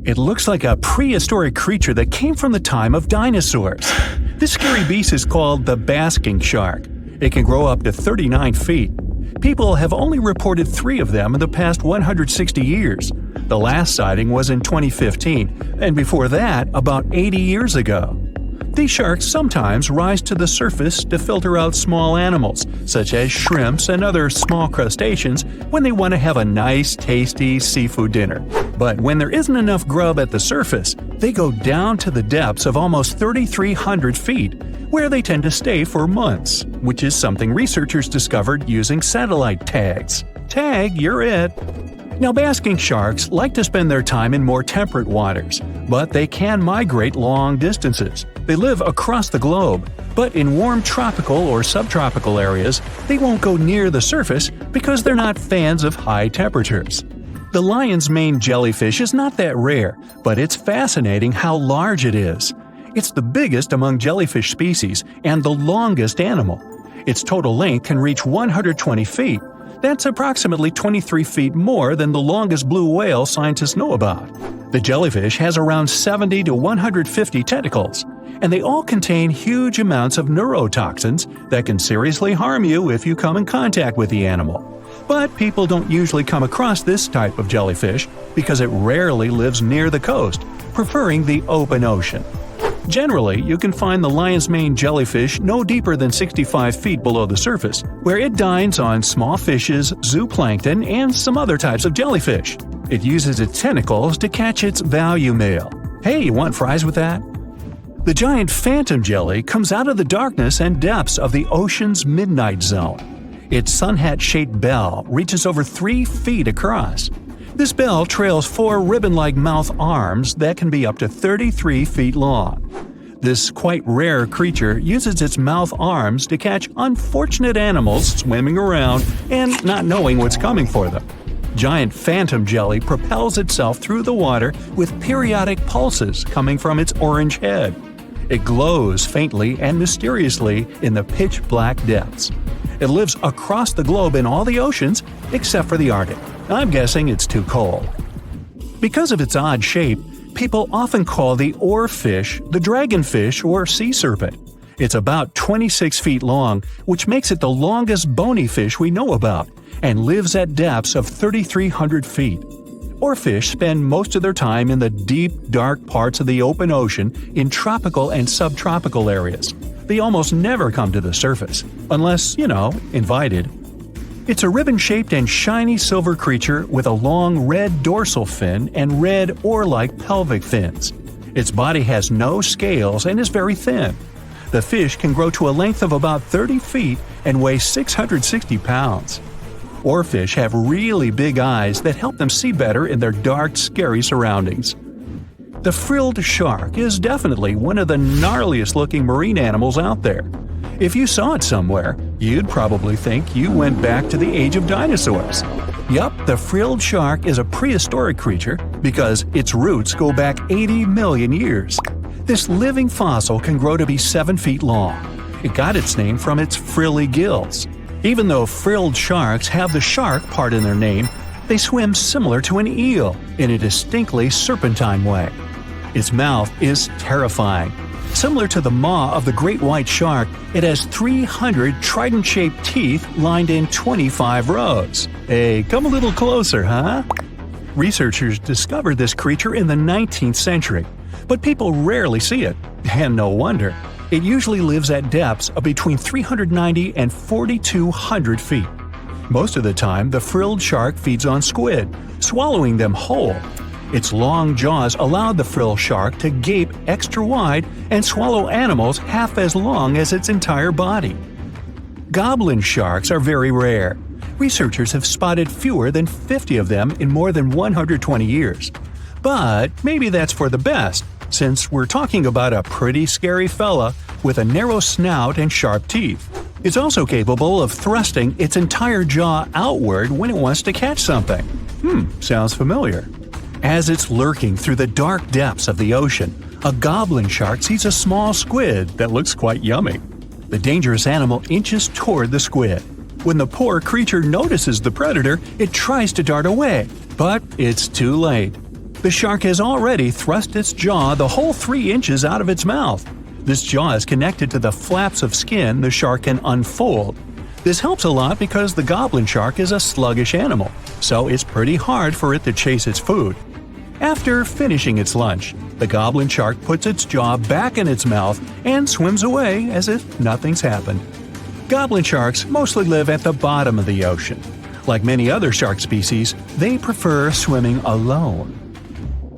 It looks like a prehistoric creature that came from the time of dinosaurs. This scary beast is called the basking shark. It can grow up to 39 feet. People have only reported 3 of them in the past 160 years. The last sighting was in 2015, and before that, about 80 years ago. These sharks sometimes rise to the surface to filter out small animals, such as shrimps and other small crustaceans, when they want to have a nice, tasty seafood dinner. But when there isn't enough grub at the surface, they go down to the depths of almost 3,300 feet, where they tend to stay for months, which is something researchers discovered using satellite tags. Tag, you're it! Now, basking sharks like to spend their time in more temperate waters, but they can migrate long distances. They live across the globe, but in warm tropical or subtropical areas, they won't go near the surface because they're not fans of high temperatures. The lion's mane jellyfish is not that rare, but it's fascinating how large it is. It's the biggest among jellyfish species and the longest animal. Its total length can reach 120 feet. That's approximately 23 feet more than the longest blue whale scientists know about. The jellyfish has around 70 to 150 tentacles, and they all contain huge amounts of neurotoxins that can seriously harm you if you come in contact with the animal. But people don't usually come across this type of jellyfish because it rarely lives near the coast, preferring the open ocean. Generally, you can find the lion's mane jellyfish no deeper than 65 feet below the surface, where it dines on small fishes, zooplankton, and some other types of jellyfish. It uses its tentacles to catch its value meal. Hey, you want fries with that? The giant phantom jelly comes out of the darkness and depths of the ocean's midnight zone. Its sun hat-shaped bell reaches over 3 feet across. This bell trails 4 ribbon-like mouth arms that can be up to 33 feet long. This quite rare creature uses its mouth arms to catch unfortunate animals swimming around and not knowing what's coming for them. Giant phantom jelly propels itself through the water with periodic pulses coming from its orange head. It glows faintly and mysteriously in the pitch-black depths. It lives across the globe in all the oceans except for the Arctic. I'm guessing it's too cold. Because of its odd shape, people often call the oarfish the dragonfish or sea serpent. It's about 26 feet long, which makes it the longest bony fish we know about, and lives at depths of 3,300 feet. Oarfish spend most of their time in the deep, dark parts of the open ocean in tropical and subtropical areas. They almost never come to the surface, unless, invited. It's a ribbon-shaped and shiny silver creature with a long red dorsal fin and red oar-like pelvic fins. Its body has no scales and is very thin. The fish can grow to a length of about 30 feet and weigh 660 pounds. Oarfish have really big eyes that help them see better in their dark, scary surroundings. The frilled shark is definitely one of the gnarliest-looking marine animals out there. If you saw it somewhere, you'd probably think you went back to the age of dinosaurs. Yup, the frilled shark is a prehistoric creature because its roots go back 80 million years. This living fossil can grow to be 7 feet long. It got its name from its frilly gills. Even though frilled sharks have the shark part in their name, they swim similar to an eel in a distinctly serpentine way. Its mouth is terrifying. Similar to the maw of the great white shark, it has 300 trident-shaped teeth lined in 25 rows. Hey, come a little closer, huh? Researchers discovered this creature in the 19th century, but people rarely see it, and no wonder. It usually lives at depths of between 390 and 4,200 feet. Most of the time, the frilled shark feeds on squid, swallowing them whole. Its long jaws allowed the frilled shark to gape extra wide and swallow animals half as long as its entire body. Goblin sharks are very rare. Researchers have spotted fewer than 50 of them in more than 120 years. But maybe that's for the best, since we're talking about a pretty scary fella with a narrow snout and sharp teeth. It's also capable of thrusting its entire jaw outward when it wants to catch something. Sounds familiar. As it's lurking through the dark depths of the ocean, a goblin shark sees a small squid that looks quite yummy. The dangerous animal inches toward the squid. When the poor creature notices the predator, it tries to dart away, but it's too late. The shark has already thrust its jaw the whole 3 inches out of its mouth. This jaw is connected to the flaps of skin the shark can unfold. This helps a lot because the goblin shark is a sluggish animal, so it's pretty hard for it to chase its food. After finishing its lunch, the goblin shark puts its jaw back in its mouth and swims away as if nothing's happened. Goblin sharks mostly live at the bottom of the ocean. Like many other shark species, they prefer swimming alone.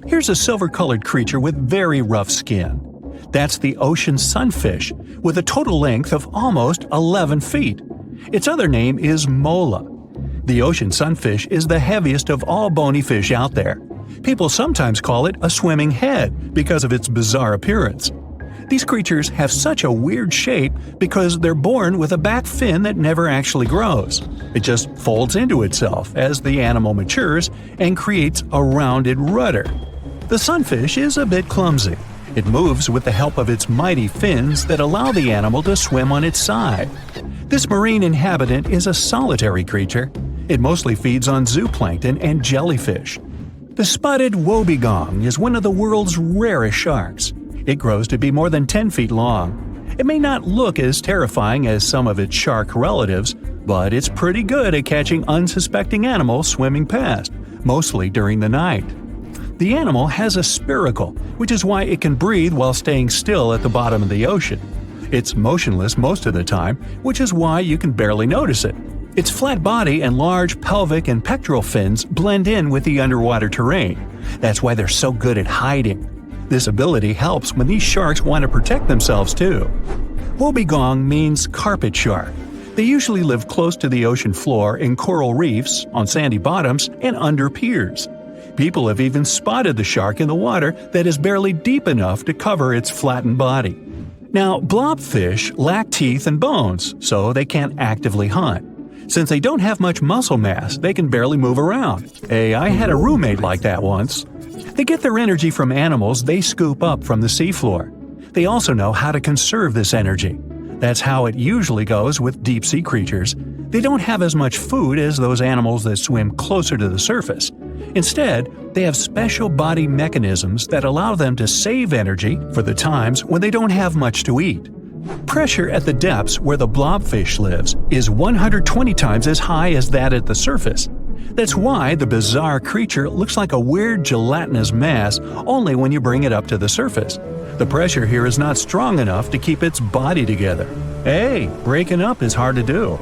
Here's a silver-colored creature with very rough skin. That's the ocean sunfish, with a total length of almost 11 feet. Its other name is mola. The ocean sunfish is the heaviest of all bony fish out there. People sometimes call it a swimming head because of its bizarre appearance. These creatures have such a weird shape because they're born with a back fin that never actually grows. It just folds into itself as the animal matures and creates a rounded rudder. The sunfish is a bit clumsy. It moves with the help of its mighty fins that allow the animal to swim on its side. This marine inhabitant is a solitary creature. It mostly feeds on zooplankton and jellyfish. The spotted wobbegong is one of the world's rarest sharks. It grows to be more than 10 feet long. It may not look as terrifying as some of its shark relatives, but it's pretty good at catching unsuspecting animals swimming past, mostly during the night. The animal has a spiracle, which is why it can breathe while staying still at the bottom of the ocean. It's motionless most of the time, which is why you can barely notice it. Its flat body and large pelvic and pectoral fins blend in with the underwater terrain. That's why they're so good at hiding. This ability helps when these sharks want to protect themselves too. Wobbegong means carpet shark. They usually live close to the ocean floor in coral reefs, on sandy bottoms, and under piers. People have even spotted the shark in the water that is barely deep enough to cover its flattened body. Now, blobfish lack teeth and bones, so they can't actively hunt. Since they don't have much muscle mass, they can barely move around. Hey, I had a roommate like that once. They get their energy from animals they scoop up from the seafloor. They also know how to conserve this energy. That's how it usually goes with deep-sea creatures. They don't have as much food as those animals that swim closer to the surface. Instead, they have special body mechanisms that allow them to save energy for the times when they don't have much to eat. Pressure at the depths where the blobfish lives is 120 times as high as that at the surface. That's why the bizarre creature looks like a weird gelatinous mass only when you bring it up to the surface. The pressure here is not strong enough to keep its body together. Hey, breaking up is hard to do.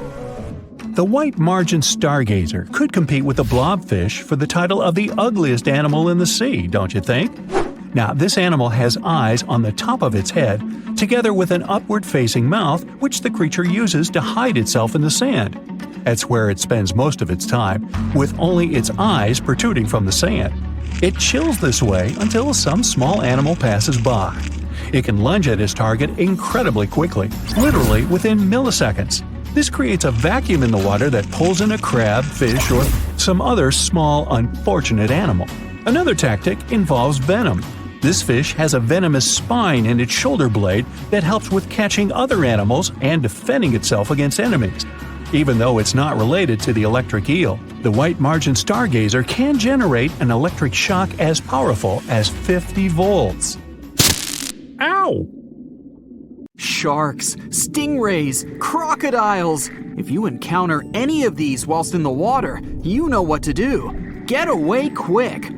The white margin stargazer could compete with the blobfish for the title of the ugliest animal in the sea, don't you think? Now, this animal has eyes on the top of its head, together with an upward-facing mouth which the creature uses to hide itself in the sand. That's where it spends most of its time, with only its eyes protruding from the sand. It chills this way until some small animal passes by. It can lunge at its target incredibly quickly, literally within milliseconds. This creates a vacuum in the water that pulls in a crab, fish, or some other small, unfortunate animal. Another tactic involves venom. This fish has a venomous spine in its shoulder blade that helps with catching other animals and defending itself against enemies. Even though it's not related to the electric eel, the white margin stargazer can generate an electric shock as powerful as 50 volts. Ow! Sharks, stingrays, crocodiles. If you encounter any of these whilst in the water, you know what to do. Get away quick!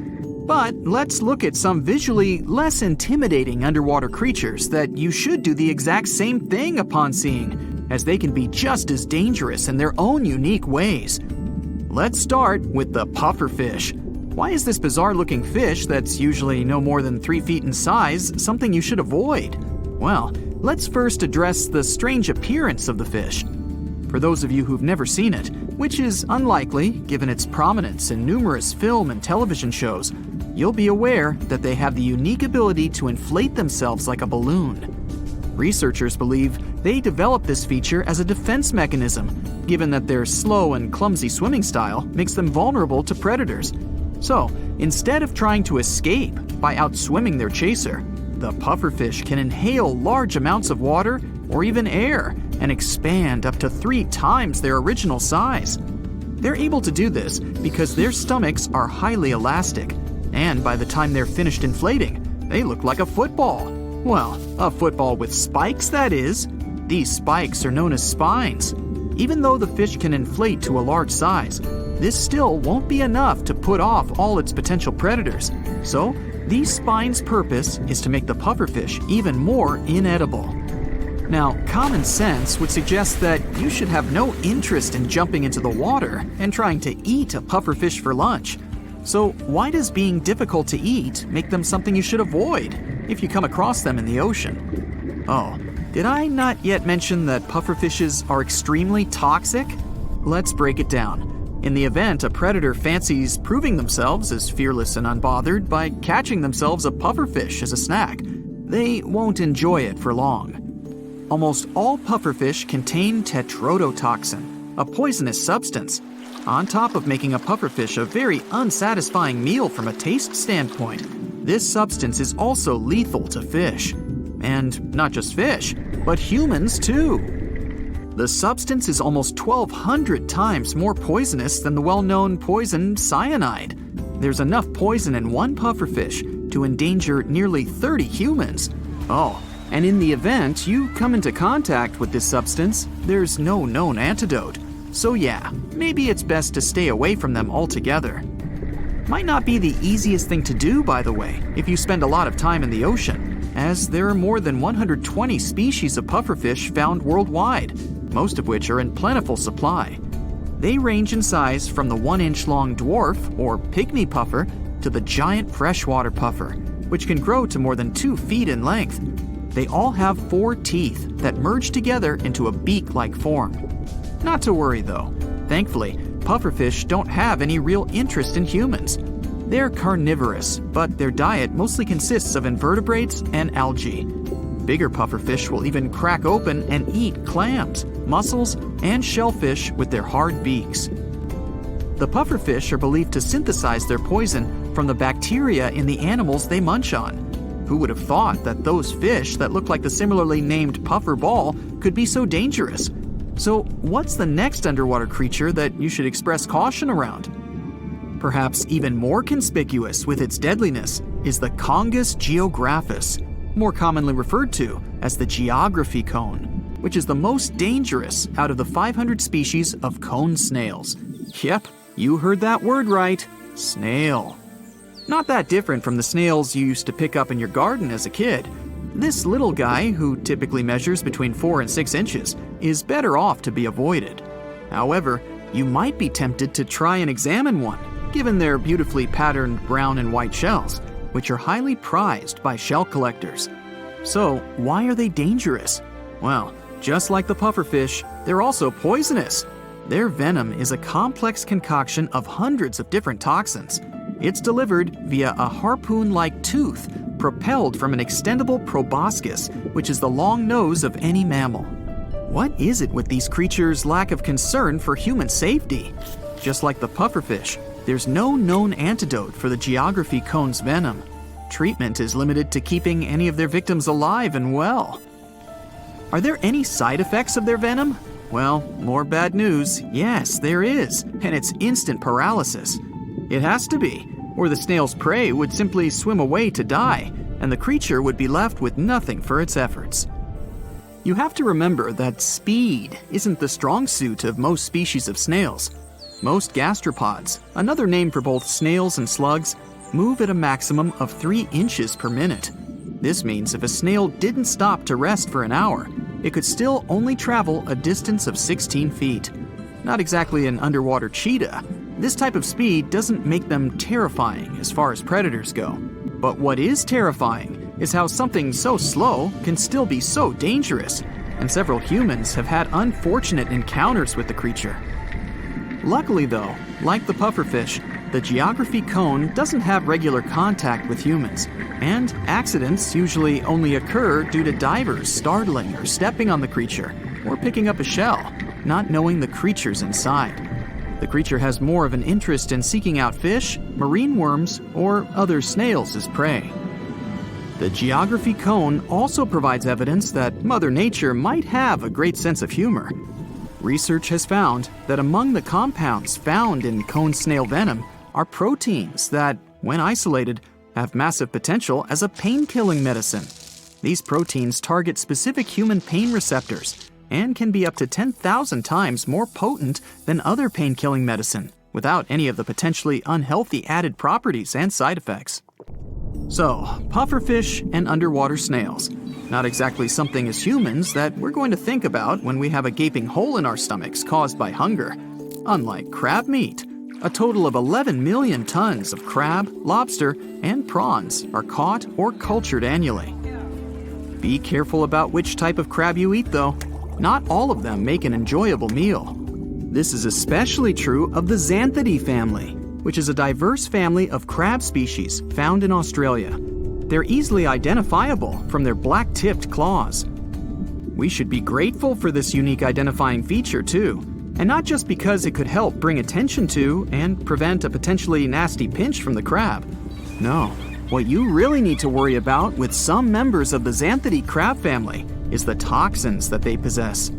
But let's look at some visually less intimidating underwater creatures that you should do the exact same thing upon seeing, as they can be just as dangerous in their own unique ways. Let's start with the pufferfish. Why is this bizarre-looking fish that's usually no more than 3 feet in size something you should avoid? Well, let's first address the strange appearance of the fish. For those of you who've never seen it, which is unlikely given its prominence in numerous film and television shows, you'll be aware that they have the unique ability to inflate themselves like a balloon. Researchers believe they developed this feature as a defense mechanism, given that their slow and clumsy swimming style makes them vulnerable to predators. So, instead of trying to escape by outswimming their chaser, the pufferfish can inhale large amounts of water or even air and expand up to 3 times their original size. They're able to do this because their stomachs are highly elastic. And by the time they're finished inflating, they look like a football. Well, a football with spikes, that is. These spikes are known as spines. Even though the fish can inflate to a large size, this still won't be enough to put off all its potential predators. So, these spines' purpose is to make the pufferfish even more inedible. Now, common sense would suggest that you should have no interest in jumping into the water and trying to eat a pufferfish for lunch. So, why does being difficult to eat make them something you should avoid if you come across them in the ocean? Oh, did I not yet mention that pufferfishes are extremely toxic? Let's break it down. In the event a predator fancies proving themselves as fearless and unbothered by catching themselves a pufferfish as a snack, they won't enjoy it for long. Almost all pufferfish contain tetrodotoxin, a poisonous substance. On top of making a pufferfish a very unsatisfying meal from a taste standpoint, this substance is also lethal to fish. And not just fish, but humans too. The substance is almost 1,200 times more poisonous than the well-known poison cyanide. There's enough poison in one pufferfish to endanger nearly 30 humans. Oh, and in the event you come into contact with this substance, there's no known antidote. So yeah, maybe it's best to stay away from them altogether. Might not be the easiest thing to do, by the way, if you spend a lot of time in the ocean, as there are more than 120 species of pufferfish found worldwide, most of which are in plentiful supply. They range in size from the 1-inch long dwarf or pygmy puffer to the giant freshwater puffer, which can grow to more than 2 feet in length. They all have 4 teeth that merge together into a beak-like form. Not to worry though. Thankfully, pufferfish don't have any real interest in humans. They're carnivorous, but their diet mostly consists of invertebrates and algae. Bigger pufferfish will even crack open and eat clams, mussels, and shellfish with their hard beaks. The pufferfish are believed to synthesize their poison from the bacteria in the animals they munch on. Who would have thought that those fish that look like the similarly named puffer ball could be so dangerous? So, what's the next underwater creature that you should express caution around? Perhaps even more conspicuous with its deadliness is the Congus geographus, more commonly referred to as the geography cone, which is the most dangerous out of the 500 species of cone snails. Yep, you heard that word right, snail. Not that different from the snails you used to pick up in your garden as a kid. This little guy, who typically measures between 4 and 6 inches, is better off to be avoided. However, you might be tempted to try and examine one, given their beautifully patterned brown and white shells, which are highly prized by shell collectors. So, why are they dangerous? Well, just like the pufferfish, they're also poisonous. Their venom is a complex concoction of hundreds of different toxins. It's delivered via a harpoon-like tooth propelled from an extendable proboscis, which is the long nose of any mammal. What is it with these creatures' lack of concern for human safety? Just like the pufferfish, there's no known antidote for the geography cone's venom. Treatment is limited to keeping any of their victims alive and well. Are there any side effects of their venom? Well, more bad news. Yes, there is, and it's instant paralysis. It has to be, or the snail's prey would simply swim away to die, and the creature would be left with nothing for its efforts. You have to remember that speed isn't the strong suit of most species of snails. Most gastropods, another name for both snails and slugs, move at a maximum of 3 inches per minute. This means if a snail didn't stop to rest for an hour, it could still only travel a distance of 16 feet. Not exactly an underwater cheetah. This type of speed doesn't make them terrifying as far as predators go. But what is terrifying is how something so slow can still be so dangerous, and several humans have had unfortunate encounters with the creature. Luckily though, like the pufferfish, the geography cone doesn't have regular contact with humans, and accidents usually only occur due to divers startling or stepping on the creature, or picking up a shell, not knowing the creatures inside. The creature has more of an interest in seeking out fish, marine worms, or other snails as prey. The geography cone also provides evidence that Mother Nature might have a great sense of humor. Research has found that among the compounds found in cone snail venom are proteins that, when isolated, have massive potential as a pain-killing medicine. These proteins target specific human pain receptors and can be up to 10,000 times more potent than other pain-killing medicine, without any of the potentially unhealthy added properties and side effects. So, pufferfish and underwater snails. Not exactly something as humans that we're going to think about when we have a gaping hole in our stomachs caused by hunger. Unlike crab meat, a total of 11 million tons of crab, lobster, and prawns are caught or cultured annually. Be careful about which type of crab you eat, though. Not all of them make an enjoyable meal. This is especially true of the Zanthy family, which is a diverse family of crab species found in Australia. They're easily identifiable from their black-tipped claws. We should be grateful for this unique identifying feature, too, and not just because it could help bring attention to and prevent a potentially nasty pinch from the crab. No, what you really need to worry about with some members of the Zanthy crab family is the toxins that they possess.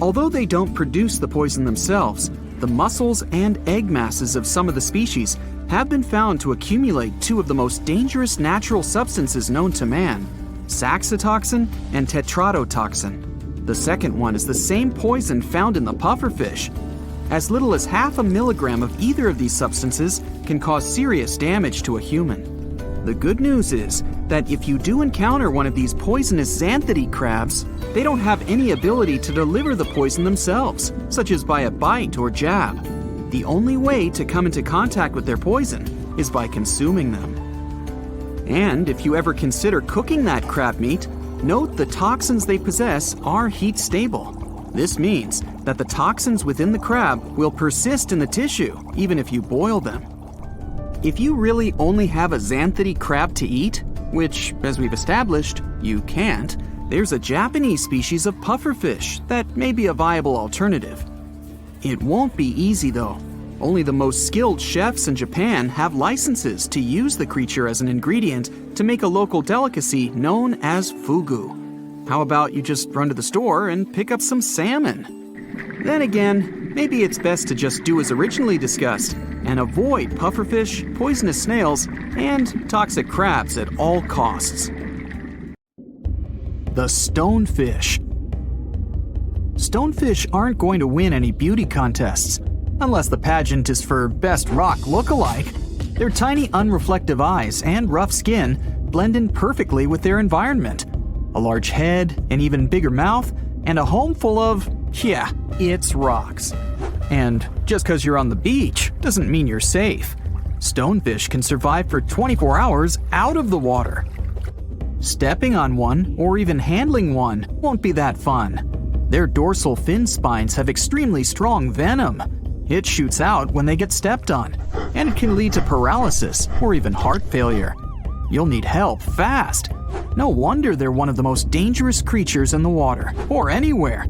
Although they don't produce the poison themselves, the muscles and egg masses of some of the species have been found to accumulate two of the most dangerous natural substances known to man, saxitoxin and tetrodotoxin. The second one is the same poison found in the pufferfish. As little as 0.5 milligram of either of these substances can cause serious damage to a human. The good news is that if you do encounter one of these poisonous Zanthy crabs, they don't have any ability to deliver the poison themselves, such as by a bite or jab. The only way to come into contact with their poison is by consuming them. And if you ever consider cooking that crab meat, note the toxins they possess are heat stable. This means that the toxins within the crab will persist in the tissue even if you boil them. If you really only have a Zanthy crab to eat, which, as we've established, you can't, there's a Japanese species of pufferfish that may be a viable alternative. It won't be easy though. Only the most skilled chefs in Japan have licenses to use the creature as an ingredient to make a local delicacy known as fugu. How about you just run to the store and pick up some salmon? Then again, maybe it's best to just do as originally discussed and avoid pufferfish, poisonous snails, and toxic crabs at all costs. The stonefish. Stonefish aren't going to win any beauty contests, unless the pageant is for best rock lookalike. Their tiny unreflective eyes and rough skin blend in perfectly with their environment. A large head, an even bigger mouth, and a home full of, it's rocks. And just because you're on the beach doesn't mean you're safe. Stonefish can survive for 24 hours out of the water. Stepping on one or even handling one won't be that fun. Their dorsal fin spines have extremely strong venom. It shoots out when they get stepped on, and it can lead to paralysis or even heart failure. You'll need help fast. No wonder they're one of the most dangerous creatures in the water, or anywhere.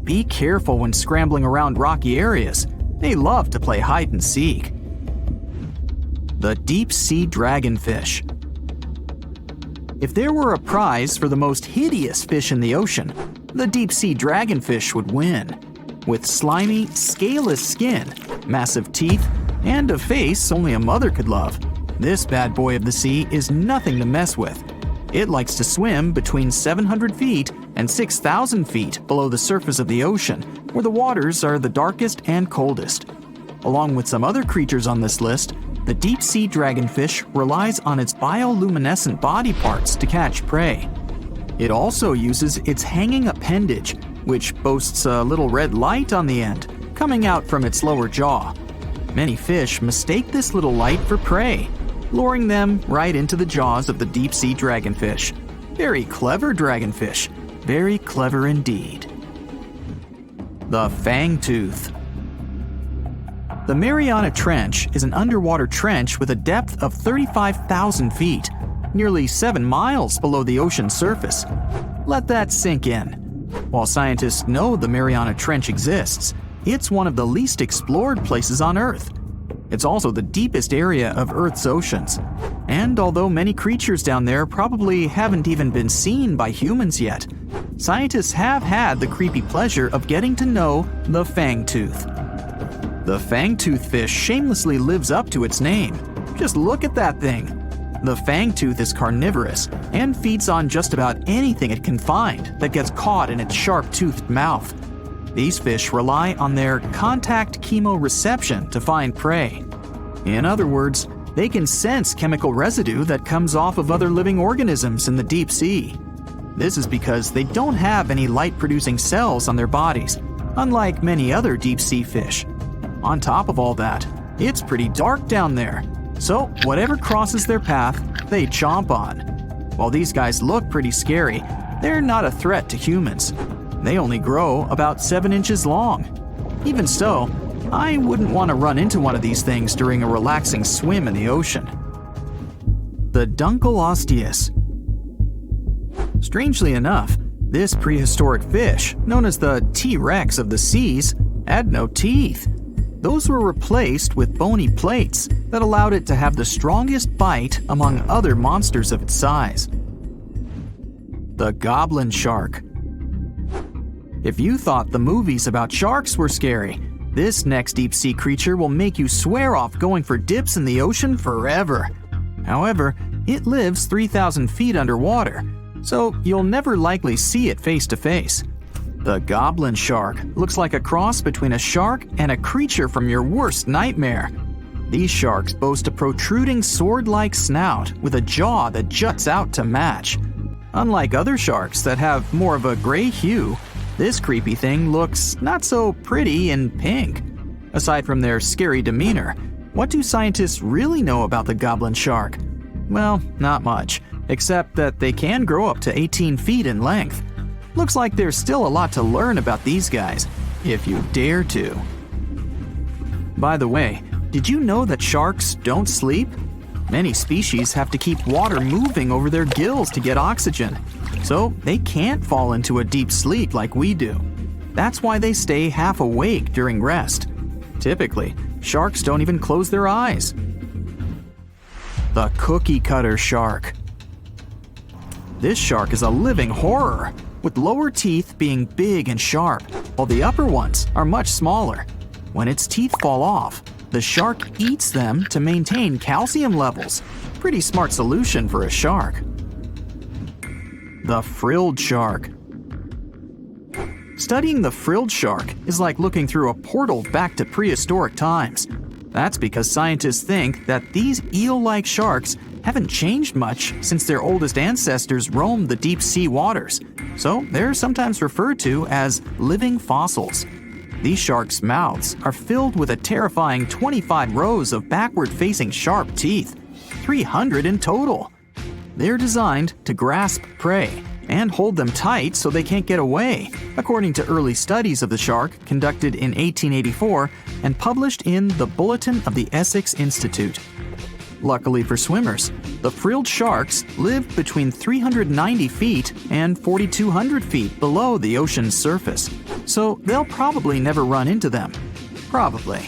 Be careful when scrambling around rocky areas. They love to play hide and seek. The deep-sea dragonfish. If there were a prize for the most hideous fish in the ocean, the deep-sea dragonfish would win. With slimy, scaleless skin, massive teeth, and a face only a mother could love, this bad boy of the sea is nothing to mess with. It likes to swim between 700 feet and 6,000 feet below the surface of the ocean, where the waters are the darkest and coldest. Along with some other creatures on this list, the deep-sea dragonfish relies on its bioluminescent body parts to catch prey. It also uses its hanging appendage, which boasts a little red light on the end, coming out from its lower jaw. Many fish mistake this little light for prey, luring them right into the jaws of the deep-sea dragonfish. Very clever dragonfish, very clever indeed. The Fangtooth. The Mariana Trench is an underwater trench with a depth of 35,000 feet, nearly 7 miles below the ocean surface. Let that sink in. While scientists know the Mariana Trench exists, it's one of the least explored places on Earth. It's also the deepest area of Earth's oceans. And although many creatures down there probably haven't even been seen by humans yet, scientists have had the creepy pleasure of getting to know the Fangtooth. The Fangtooth fish shamelessly lives up to its name. Just look at that thing. The fangtooth is carnivorous and feeds on just about anything it can find that gets caught in its sharp-toothed mouth. These fish rely on their contact chemoreception to find prey. In other words, they can sense chemical residue that comes off of other living organisms in the deep sea. This is because they don't have any light-producing cells on their bodies, unlike many other deep-sea fish. On top of all that, it's pretty dark down there, so whatever crosses their path, they chomp on. While these guys look pretty scary, they're not a threat to humans. They only grow about 7 inches long. Even so, I wouldn't want to run into one of these things during a relaxing swim in the ocean. The Dunkleosteus. Strangely enough, this prehistoric fish, known as the T-Rex of the seas, had no teeth. Those were replaced with bony plates that allowed it to have the strongest bite among other monsters of its size. The Goblin shark. If you thought the movies about sharks were scary, this next deep-sea creature will make you swear off going for dips in the ocean forever. However, it lives 3,000 feet underwater, so you'll never likely see it face to face. The Goblin shark looks like a cross between a shark and a creature from your worst nightmare. These sharks boast a protruding sword-like snout with a jaw that juts out to match. Unlike other sharks that have more of a gray hue, this creepy thing looks not so pretty and pink. Aside from their scary demeanor, what do scientists really know about the Goblin shark? Well, not much, except that they can grow up to 18 feet in length. Looks like there's still a lot to learn about these guys, if you dare to. By the way, did you know that sharks don't sleep? Many species have to keep water moving over their gills to get oxygen, so they can't fall into a deep sleep like we do. That's why they stay half awake during rest. Typically, sharks don't even close their eyes. The cookie cutter shark. This shark is a living horror, with lower teeth being big and sharp, while the upper ones are much smaller. When its teeth fall off, the shark eats them to maintain calcium levels. Pretty smart solution for a shark. The frilled shark. Studying the frilled shark is like looking through a portal back to prehistoric times. That's because scientists think that these eel-like sharks haven't changed much since their oldest ancestors roamed the deep sea waters, so they're sometimes referred to as living fossils. These sharks' mouths are filled with a terrifying 25 rows of backward-facing sharp teeth, 300 in total. They're designed to grasp prey and hold them tight so they can't get away, according to early studies of the shark conducted in 1884 and published in the Bulletin of the Essex Institute. Luckily for swimmers, the frilled sharks live between 390 feet and 4,200 feet below the ocean's surface, so they'll probably never run into them. Probably.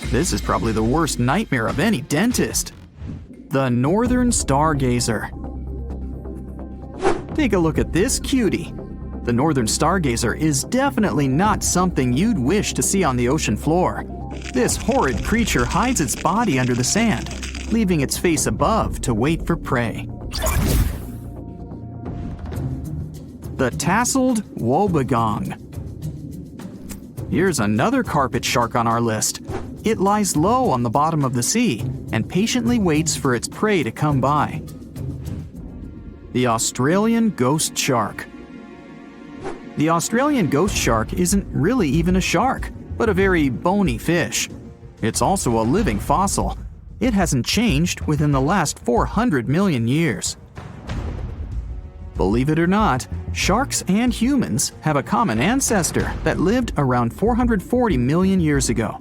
This is probably the worst nightmare of any dentist. The northern stargazer. Take a look at this cutie. The northern stargazer is definitely not something you'd wish to see on the ocean floor. This horrid creature hides its body under the sand, leaving its face above to wait for prey. The tasseled wobbegong. Here's another carpet shark on our list. It lies low on the bottom of the sea and patiently waits for its prey to come by. The Australian ghost shark. The Australian ghost shark isn't really even a shark, but a very bony fish. It's also a living fossil. It hasn't changed within the last 400 million years. Believe it or not, sharks and humans have a common ancestor that lived around 440 million years ago.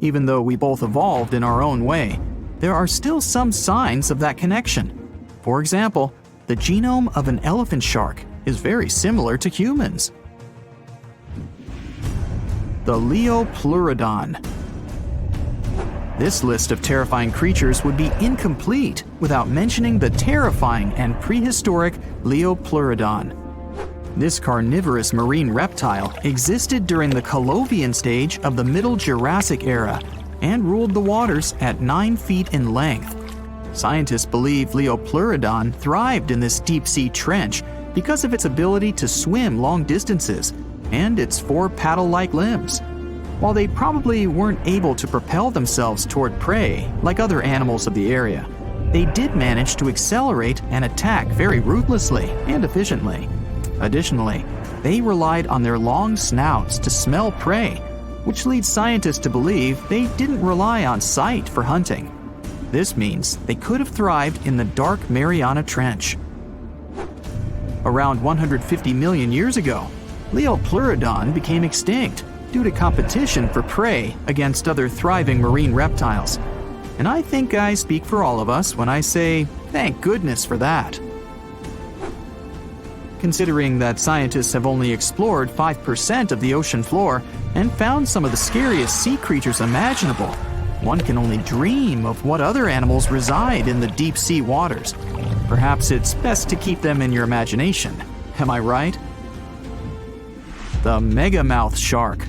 Even though we both evolved in our own way, there are still some signs of that connection. For example, the genome of an elephant shark is very similar to humans. The Leopleurodon. This list of terrifying creatures would be incomplete without mentioning the terrifying and prehistoric Leopleurodon. This carnivorous marine reptile existed during the Colovian stage of the Middle Jurassic era and ruled the waters at 9 feet in length. Scientists believe Leopleurodon thrived in this deep-sea trench because of its ability to swim long distances and its 4 paddle-like limbs. While they probably weren't able to propel themselves toward prey like other animals of the area, they did manage to accelerate and attack very ruthlessly and efficiently. Additionally, they relied on their long snouts to smell prey, which leads scientists to believe they didn't rely on sight for hunting. This means they could have thrived in the dark Mariana Trench. Around 150 million years ago, Leopleurodon became extinct due to competition for prey against other thriving marine reptiles. And I think I speak for all of us when I say, thank goodness for that. Considering that scientists have only explored 5% of the ocean floor and found some of the scariest sea creatures imaginable, one can only dream of what other animals reside in the deep sea waters. Perhaps it's best to keep them in your imagination. Am I right? The megamouth shark.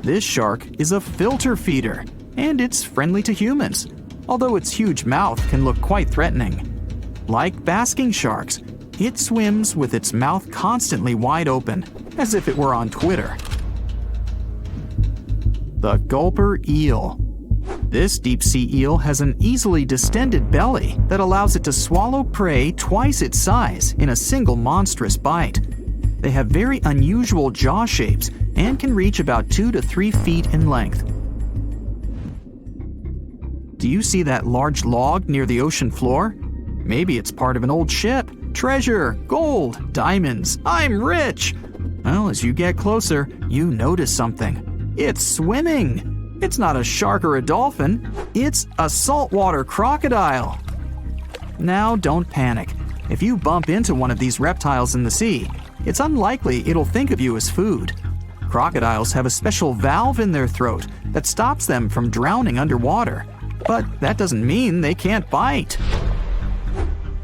This shark is a filter feeder, and it's friendly to humans, although its huge mouth can look quite threatening. Like basking sharks, it swims with its mouth constantly wide open, as if it were on Twitter. The gulper eel. This deep-sea eel has an easily distended belly that allows it to swallow prey twice its size in a single monstrous bite. They have very unusual jaw shapes and can reach about 2 to 3 feet in length. Do you see that large log near the ocean floor? Maybe it's part of an old ship. Treasure, gold, diamonds, I'm rich! Well, as you get closer, you notice something. It's swimming! It's not a shark or a dolphin, it's a saltwater crocodile! Now don't panic. If you bump into one of these reptiles in the sea, it's unlikely it'll think of you as food. Crocodiles have a special valve in their throat that stops them from drowning underwater, but that doesn't mean they can't bite.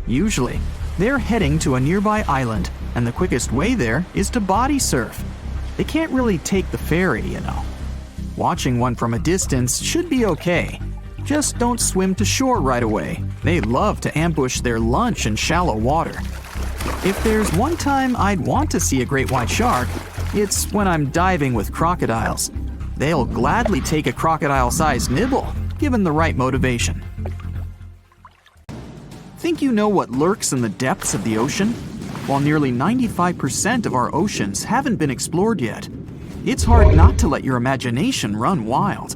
Usually, they're heading to a nearby island, and the quickest way there is to body surf. They can't really take the ferry, you know. Watching one from a distance should be okay. Just don't swim to shore right away. They love to ambush their lunch in shallow water. If there's one time I'd want to see a great white shark, it's when I'm diving with crocodiles. They'll gladly take a crocodile-sized nibble, given the right motivation. Think you know what lurks in the depths of the ocean? While nearly 95% of our oceans haven't been explored yet, it's hard not to let your imagination run wild.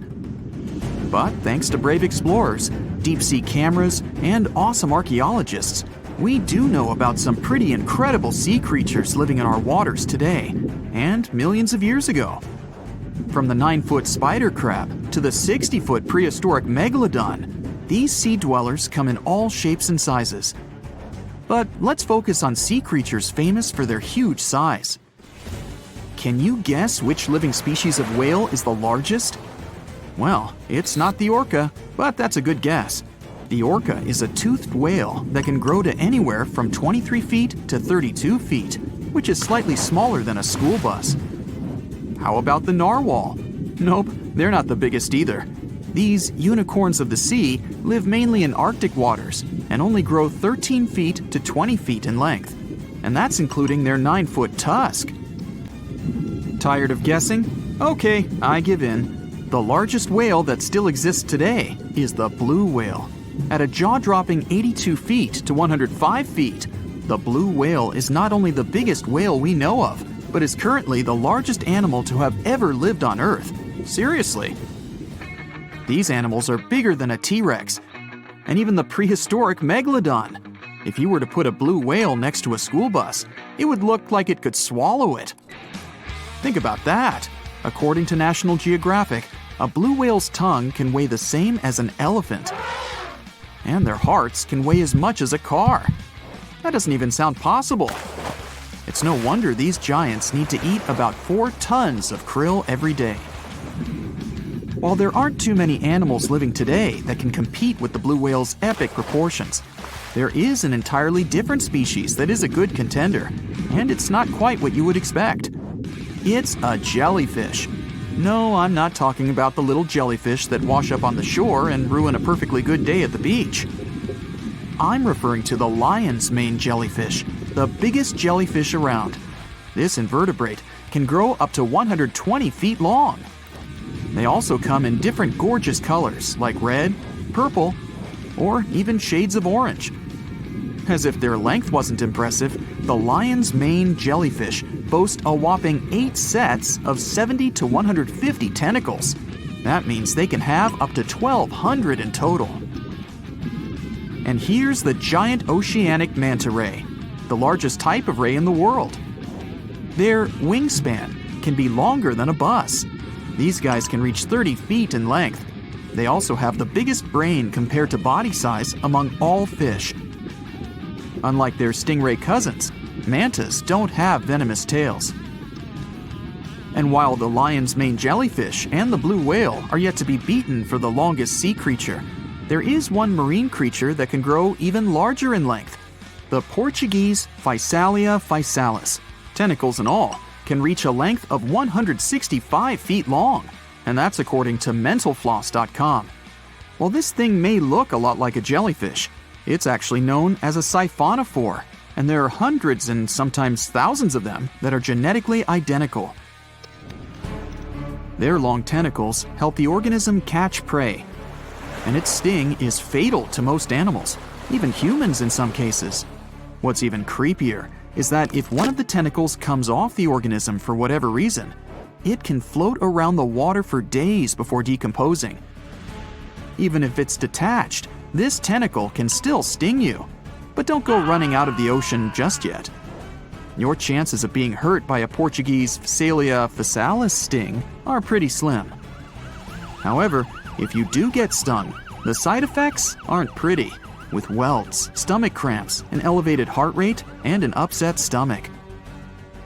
But thanks to brave explorers, deep-sea cameras, and awesome archaeologists, we do know about some pretty incredible sea creatures living in our waters today, and millions of years ago. From the 9-foot spider crab to the 60-foot prehistoric megalodon, these sea dwellers come in all shapes and sizes. But let's focus on sea creatures famous for their huge size. Can you guess which living species of whale is the largest? Well, it's not the orca, but that's a good guess. The orca is a toothed whale that can grow to anywhere from 23 feet to 32 feet, which is slightly smaller than a school bus. How about the narwhal? Nope, they're not the biggest either. These unicorns of the sea live mainly in Arctic waters and only grow 13 feet to 20 feet in length, and that's including their 9-foot tusk. Tired of guessing? Okay, I give in. The largest whale that still exists today is the blue whale. At a jaw-dropping 82 feet to 105 feet, the blue whale is not only the biggest whale we know of, but is currently the largest animal to have ever lived on Earth. Seriously. These animals are bigger than a T-Rex, and even the prehistoric megalodon. If you were to put a blue whale next to a school bus, it would look like it could swallow it. Think about that. According to National Geographic, a blue whale's tongue can weigh the same as an elephant. And their hearts can weigh as much as a car. That doesn't even sound possible. It's no wonder these giants need to eat about 4 tons of krill every day. While there aren't too many animals living today that can compete with the blue whale's epic proportions, there is an entirely different species that is a good contender, and it's not quite what you would expect. It's a jellyfish. No, I'm not talking about the little jellyfish that wash up on the shore and ruin a perfectly good day at the beach. I'm referring to the lion's mane jellyfish, the biggest jellyfish around. This invertebrate can grow up to 120 feet long. They also come in different gorgeous colors like red, purple, or even shades of orange. As if their length wasn't impressive, the lion's mane jellyfish boast a whopping 8 sets of 70 to 150 tentacles. That means they can have up to 1,200 in total. And here's the giant oceanic manta ray, the largest type of ray in the world. Their wingspan can be longer than a bus. These guys can reach 30 feet in length. They also have the biggest brain compared to body size among all fish. Unlike their stingray cousins, mantas don't have venomous tails. And while the lion's mane jellyfish and the blue whale are yet to be beaten for the longest sea creature, there is one marine creature that can grow even larger in length. The Portuguese Physalia physalis, tentacles and all, can reach a length of 165 feet long, and that's according to mentalfloss.com. While this thing may look a lot like a jellyfish, it's actually known as a siphonophore, and there are hundreds and sometimes thousands of them that are genetically identical. Their long tentacles help the organism catch prey, and its sting is fatal to most animals, even humans in some cases. What's even creepier is that if one of the tentacles comes off the organism for whatever reason, it can float around the water for days before decomposing. Even if it's detached, this tentacle can still sting you. But don't go running out of the ocean just yet. Your chances of being hurt by a Portuguese Physalia physalis sting are pretty slim. However, if you do get stung, the side effects aren't pretty, with welts, stomach cramps, an elevated heart rate, and an upset stomach.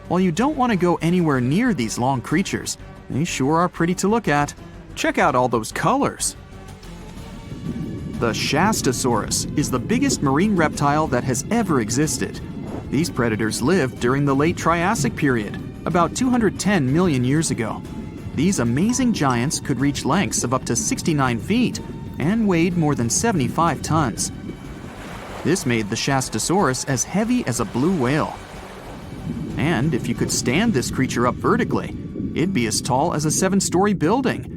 While you don't want to go anywhere near these long creatures, they sure are pretty to look at. Check out all those colors. The Shastasaurus is the biggest marine reptile that has ever existed. These predators lived during the late Triassic period, about 210 million years ago. These amazing giants could reach lengths of up to 69 feet and weighed more than 75 tons. This made the Shastasaurus as heavy as a blue whale. And if you could stand this creature up vertically, it'd be as tall as a 7-story building.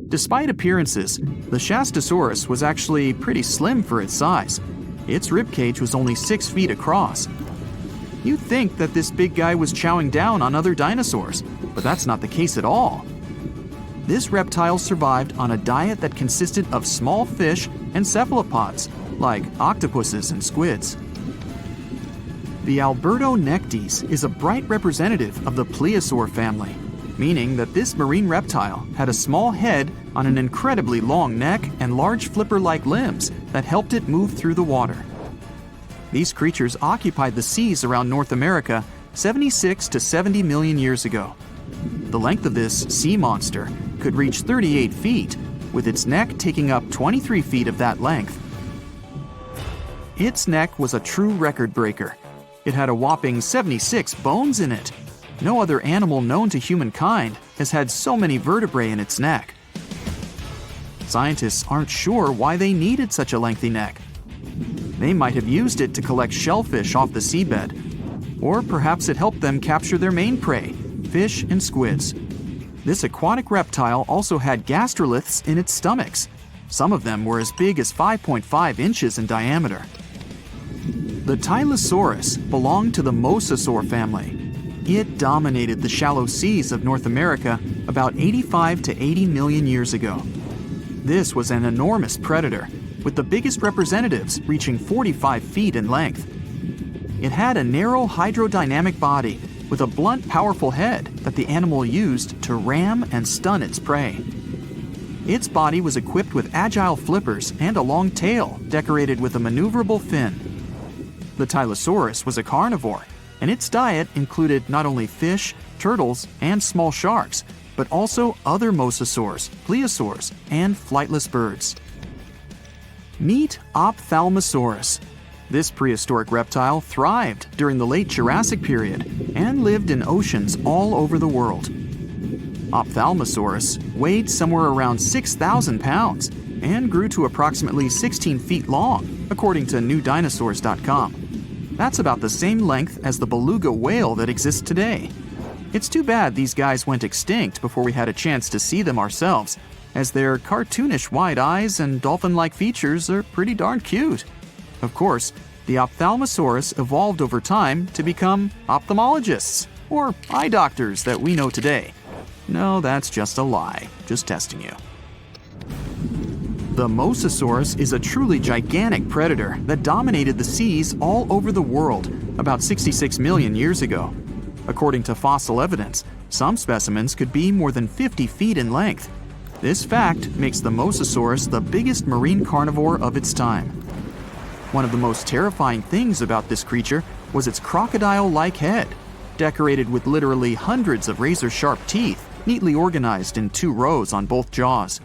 Despite appearances, the Shastasaurus was actually pretty slim for its size. Its ribcage was only 6 feet across. You'd think that this big guy was chowing down on other dinosaurs, but that's not the case at all. This reptile survived on a diet that consisted of small fish and cephalopods, like octopuses and squids. The Albertonectes is a bright representative of the plesiosaur family, meaning that this marine reptile had a small head on an incredibly long neck and large flipper-like limbs that helped it move through the water. These creatures occupied the seas around North America 76 to 70 million years ago. The length of this sea monster could reach 38 feet, with its neck taking up 23 feet of that length. Its neck was a true record breaker. It had a whopping 76 bones in it. No other animal known to humankind has had so many vertebrae in its neck. Scientists aren't sure why they needed such a lengthy neck. They might have used it to collect shellfish off the seabed, or perhaps it helped them capture their main prey, fish and squids. This aquatic reptile also had gastroliths in its stomachs. Some of them were as big as 5.5 inches in diameter. The Tylosaurus belonged to the Mosasaur family. It dominated the shallow seas of North America about 85 to 80 million years ago. This was an enormous predator, with the biggest representatives reaching 45 feet in length. It had a narrow hydrodynamic body with a blunt, powerful head that the animal used to ram and stun its prey. Its body was equipped with agile flippers and a long tail decorated with a maneuverable fin. The Tylosaurus was a carnivore, and its diet included not only fish, turtles, and small sharks, but also other mosasaurs, plesiosaurs, and flightless birds. Meet Ophthalmosaurus. This prehistoric reptile thrived during the late Jurassic period and lived in oceans all over the world. Ophthalmosaurus weighed somewhere around 6,000 pounds and grew to approximately 16 feet long, according to newdinosaurs.com. That's about the same length as the beluga whale that exists today. It's too bad these guys went extinct before we had a chance to see them ourselves, as their cartoonish wide eyes and dolphin-like features are pretty darn cute. Of course, the Ophthalmosaurus evolved over time to become ophthalmologists, or eye doctors that we know today. No, that's just a lie. Just testing you. The Mosasaurus is a truly gigantic predator that dominated the seas all over the world about 66 million years ago. According to fossil evidence, some specimens could be more than 50 feet in length. This fact makes the Mosasaurus the biggest marine carnivore of its time. One of the most terrifying things about this creature was its crocodile-like head, decorated with literally hundreds of razor-sharp teeth, neatly organized in 2 rows on both jaws.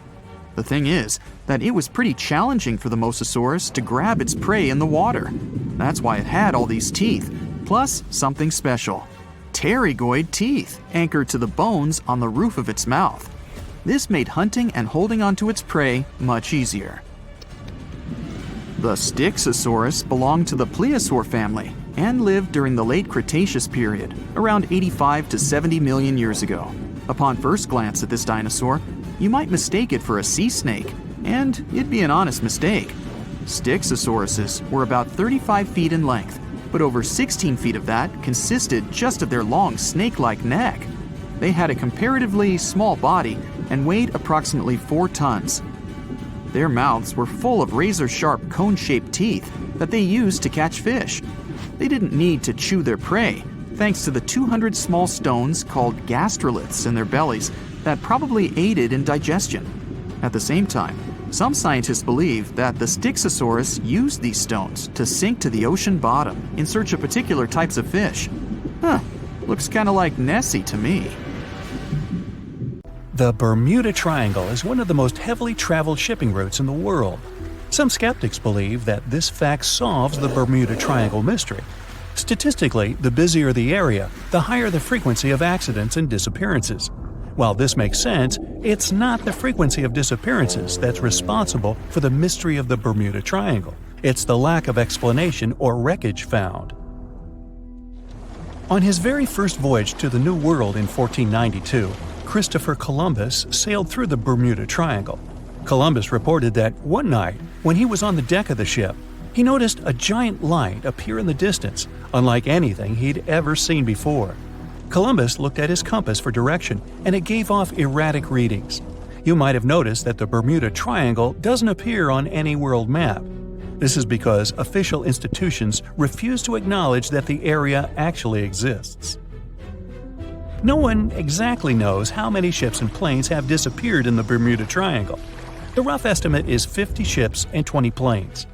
The thing is that it was pretty challenging for the Mosasaurus to grab its prey in the water. That's why it had all these teeth, plus something special: pterygoid teeth anchored to the bones on the roof of its mouth. This made hunting and holding onto its prey much easier. The Styxosaurus belonged to the plesiosaur family and lived during the late Cretaceous period, around 85 to 70 million years ago. Upon first glance at this dinosaur, you might mistake it for a sea snake, and it'd be an honest mistake. Styxosauruses were about 35 feet in length, but over 16 feet of that consisted just of their long snake-like neck. They had a comparatively small body and weighed approximately 4 tons. Their mouths were full of razor-sharp cone-shaped teeth that they used to catch fish. They didn't need to chew their prey, thanks to the 200 small stones called gastroliths in their bellies that probably aided in digestion. At the same time, some scientists believe that the Styxosaurus used these stones to sink to the ocean bottom in search of particular types of fish. Looks kinda like Nessie to me. The Bermuda Triangle is one of the most heavily traveled shipping routes in the world. Some skeptics believe that this fact solves the Bermuda Triangle mystery. Statistically, the busier the area, the higher the frequency of accidents and disappearances. While this makes sense, it's not the frequency of disappearances that's responsible for the mystery of the Bermuda Triangle. It's the lack of explanation or wreckage found. On his very first voyage to the New World in 1492, Christopher Columbus sailed through the Bermuda Triangle. Columbus reported that one night, when he was on the deck of the ship, he noticed a giant light appear in the distance, unlike anything he'd ever seen before. Columbus looked at his compass for direction, and it gave off erratic readings. You might have noticed that the Bermuda Triangle doesn't appear on any world map. This is because official institutions refuse to acknowledge that the area actually exists. No one exactly knows how many ships and planes have disappeared in the Bermuda Triangle. The rough estimate is 50 ships and 20 planes.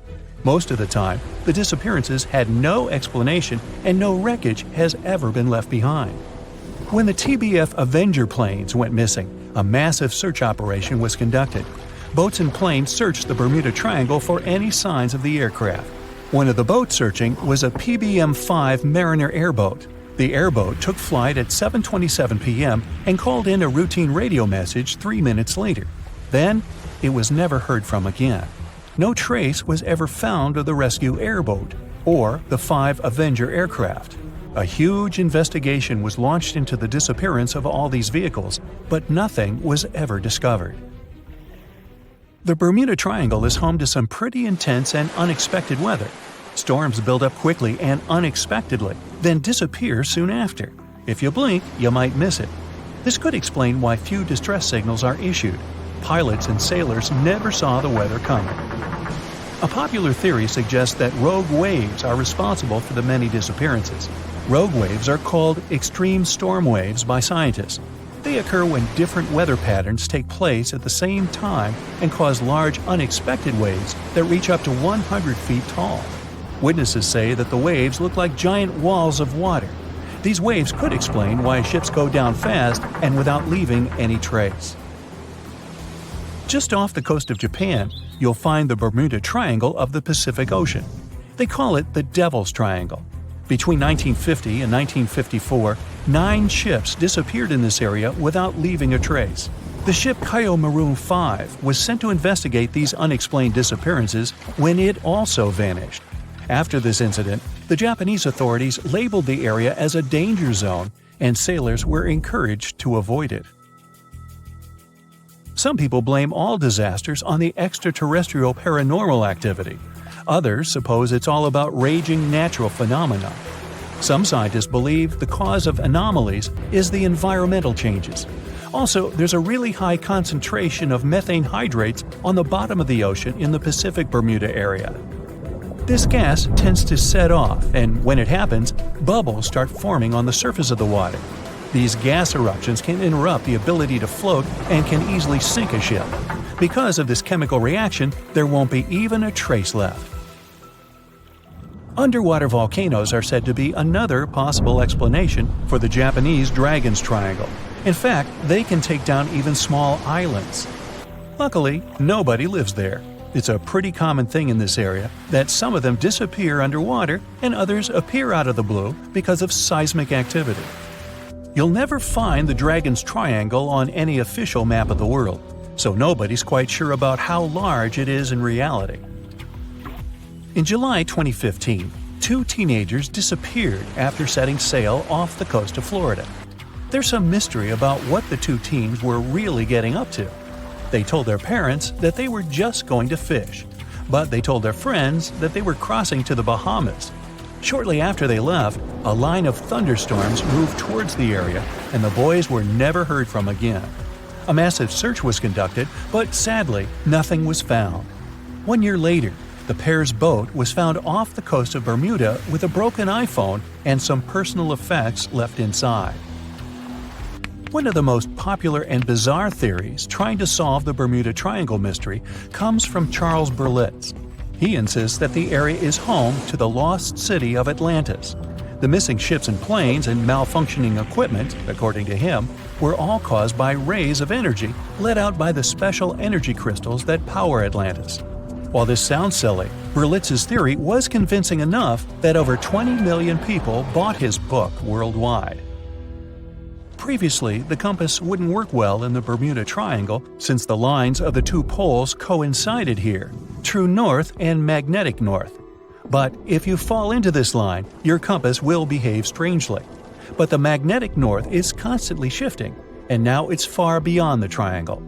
Most of the time, the disappearances had no explanation and no wreckage has ever been left behind. When the TBF Avenger planes went missing, a massive search operation was conducted. Boats and planes searched the Bermuda Triangle for any signs of the aircraft. One of the boats searching was a PBM-5 Mariner airboat. The airboat took flight at 7:27 p.m. and called in a routine radio message 3 minutes later. Then, it was never heard from again. No trace was ever found of the rescue airboat or the 5 Avenger aircraft. A huge investigation was launched into the disappearance of all these vehicles, but nothing was ever discovered. The Bermuda Triangle is home to some pretty intense and unexpected weather. Storms build up quickly and unexpectedly, then disappear soon after. If you blink, you might miss it. This could explain why few distress signals are issued. Pilots and sailors never saw the weather coming. A popular theory suggests that rogue waves are responsible for the many disappearances. Rogue waves are called extreme storm waves by scientists. They occur when different weather patterns take place at the same time and cause large, unexpected waves that reach up to 100 feet tall. Witnesses say that the waves look like giant walls of water. These waves could explain why ships go down fast and without leaving any trace. Just off the coast of Japan, you'll find the Bermuda Triangle of the Pacific Ocean. They call it the Devil's Triangle. Between 1950 and 1954, 9 ships disappeared in this area without leaving a trace. The ship Kaio Maroon 5 was sent to investigate these unexplained disappearances when it also vanished. After this incident, the Japanese authorities labeled the area as a danger zone, and sailors were encouraged to avoid it. Some people blame all disasters on the extraterrestrial paranormal activity. Others suppose it's all about raging natural phenomena. Some scientists believe the cause of anomalies is the environmental changes. Also, there's a really high concentration of methane hydrates on the bottom of the ocean in the Pacific Bermuda area. This gas tends to set off, and when it happens, bubbles start forming on the surface of the water. These gas eruptions can interrupt the ability to float and can easily sink a ship. Because of this chemical reaction, there won't be even a trace left. Underwater volcanoes are said to be another possible explanation for the Japanese Dragon's Triangle. In fact, they can take down even small islands. Luckily, nobody lives there. It's a pretty common thing in this area that some of them disappear underwater and others appear out of the blue because of seismic activity. You'll never find the Dragon's Triangle on any official map of the world, so nobody's quite sure about how large it is in reality. In July 2015, 2 teenagers disappeared after setting sail off the coast of Florida. There's some mystery about what the 2 teens were really getting up to. They told their parents that they were just going to fish, but they told their friends that they were crossing to the Bahamas. Shortly after they left, a line of thunderstorms moved towards the area, and the boys were never heard from again. A massive search was conducted, but sadly, nothing was found. 1 year later, the pair's boat was found off the coast of Bermuda with a broken iPhone and some personal effects left inside. One of the most popular and bizarre theories trying to solve the Bermuda Triangle mystery comes from Charles Berlitz. He insists that the area is home to the lost city of Atlantis. The missing ships and planes and malfunctioning equipment, according to him, were all caused by rays of energy let out by the special energy crystals that power Atlantis. While this sounds silly, Berlitz's theory was convincing enough that over 20 million people bought his book worldwide. Previously, the compass wouldn't work well in the Bermuda Triangle since the lines of the 2 poles coincided here, true north and magnetic north. But if you fall into this line, your compass will behave strangely. But the magnetic north is constantly shifting, and now it's far beyond the triangle.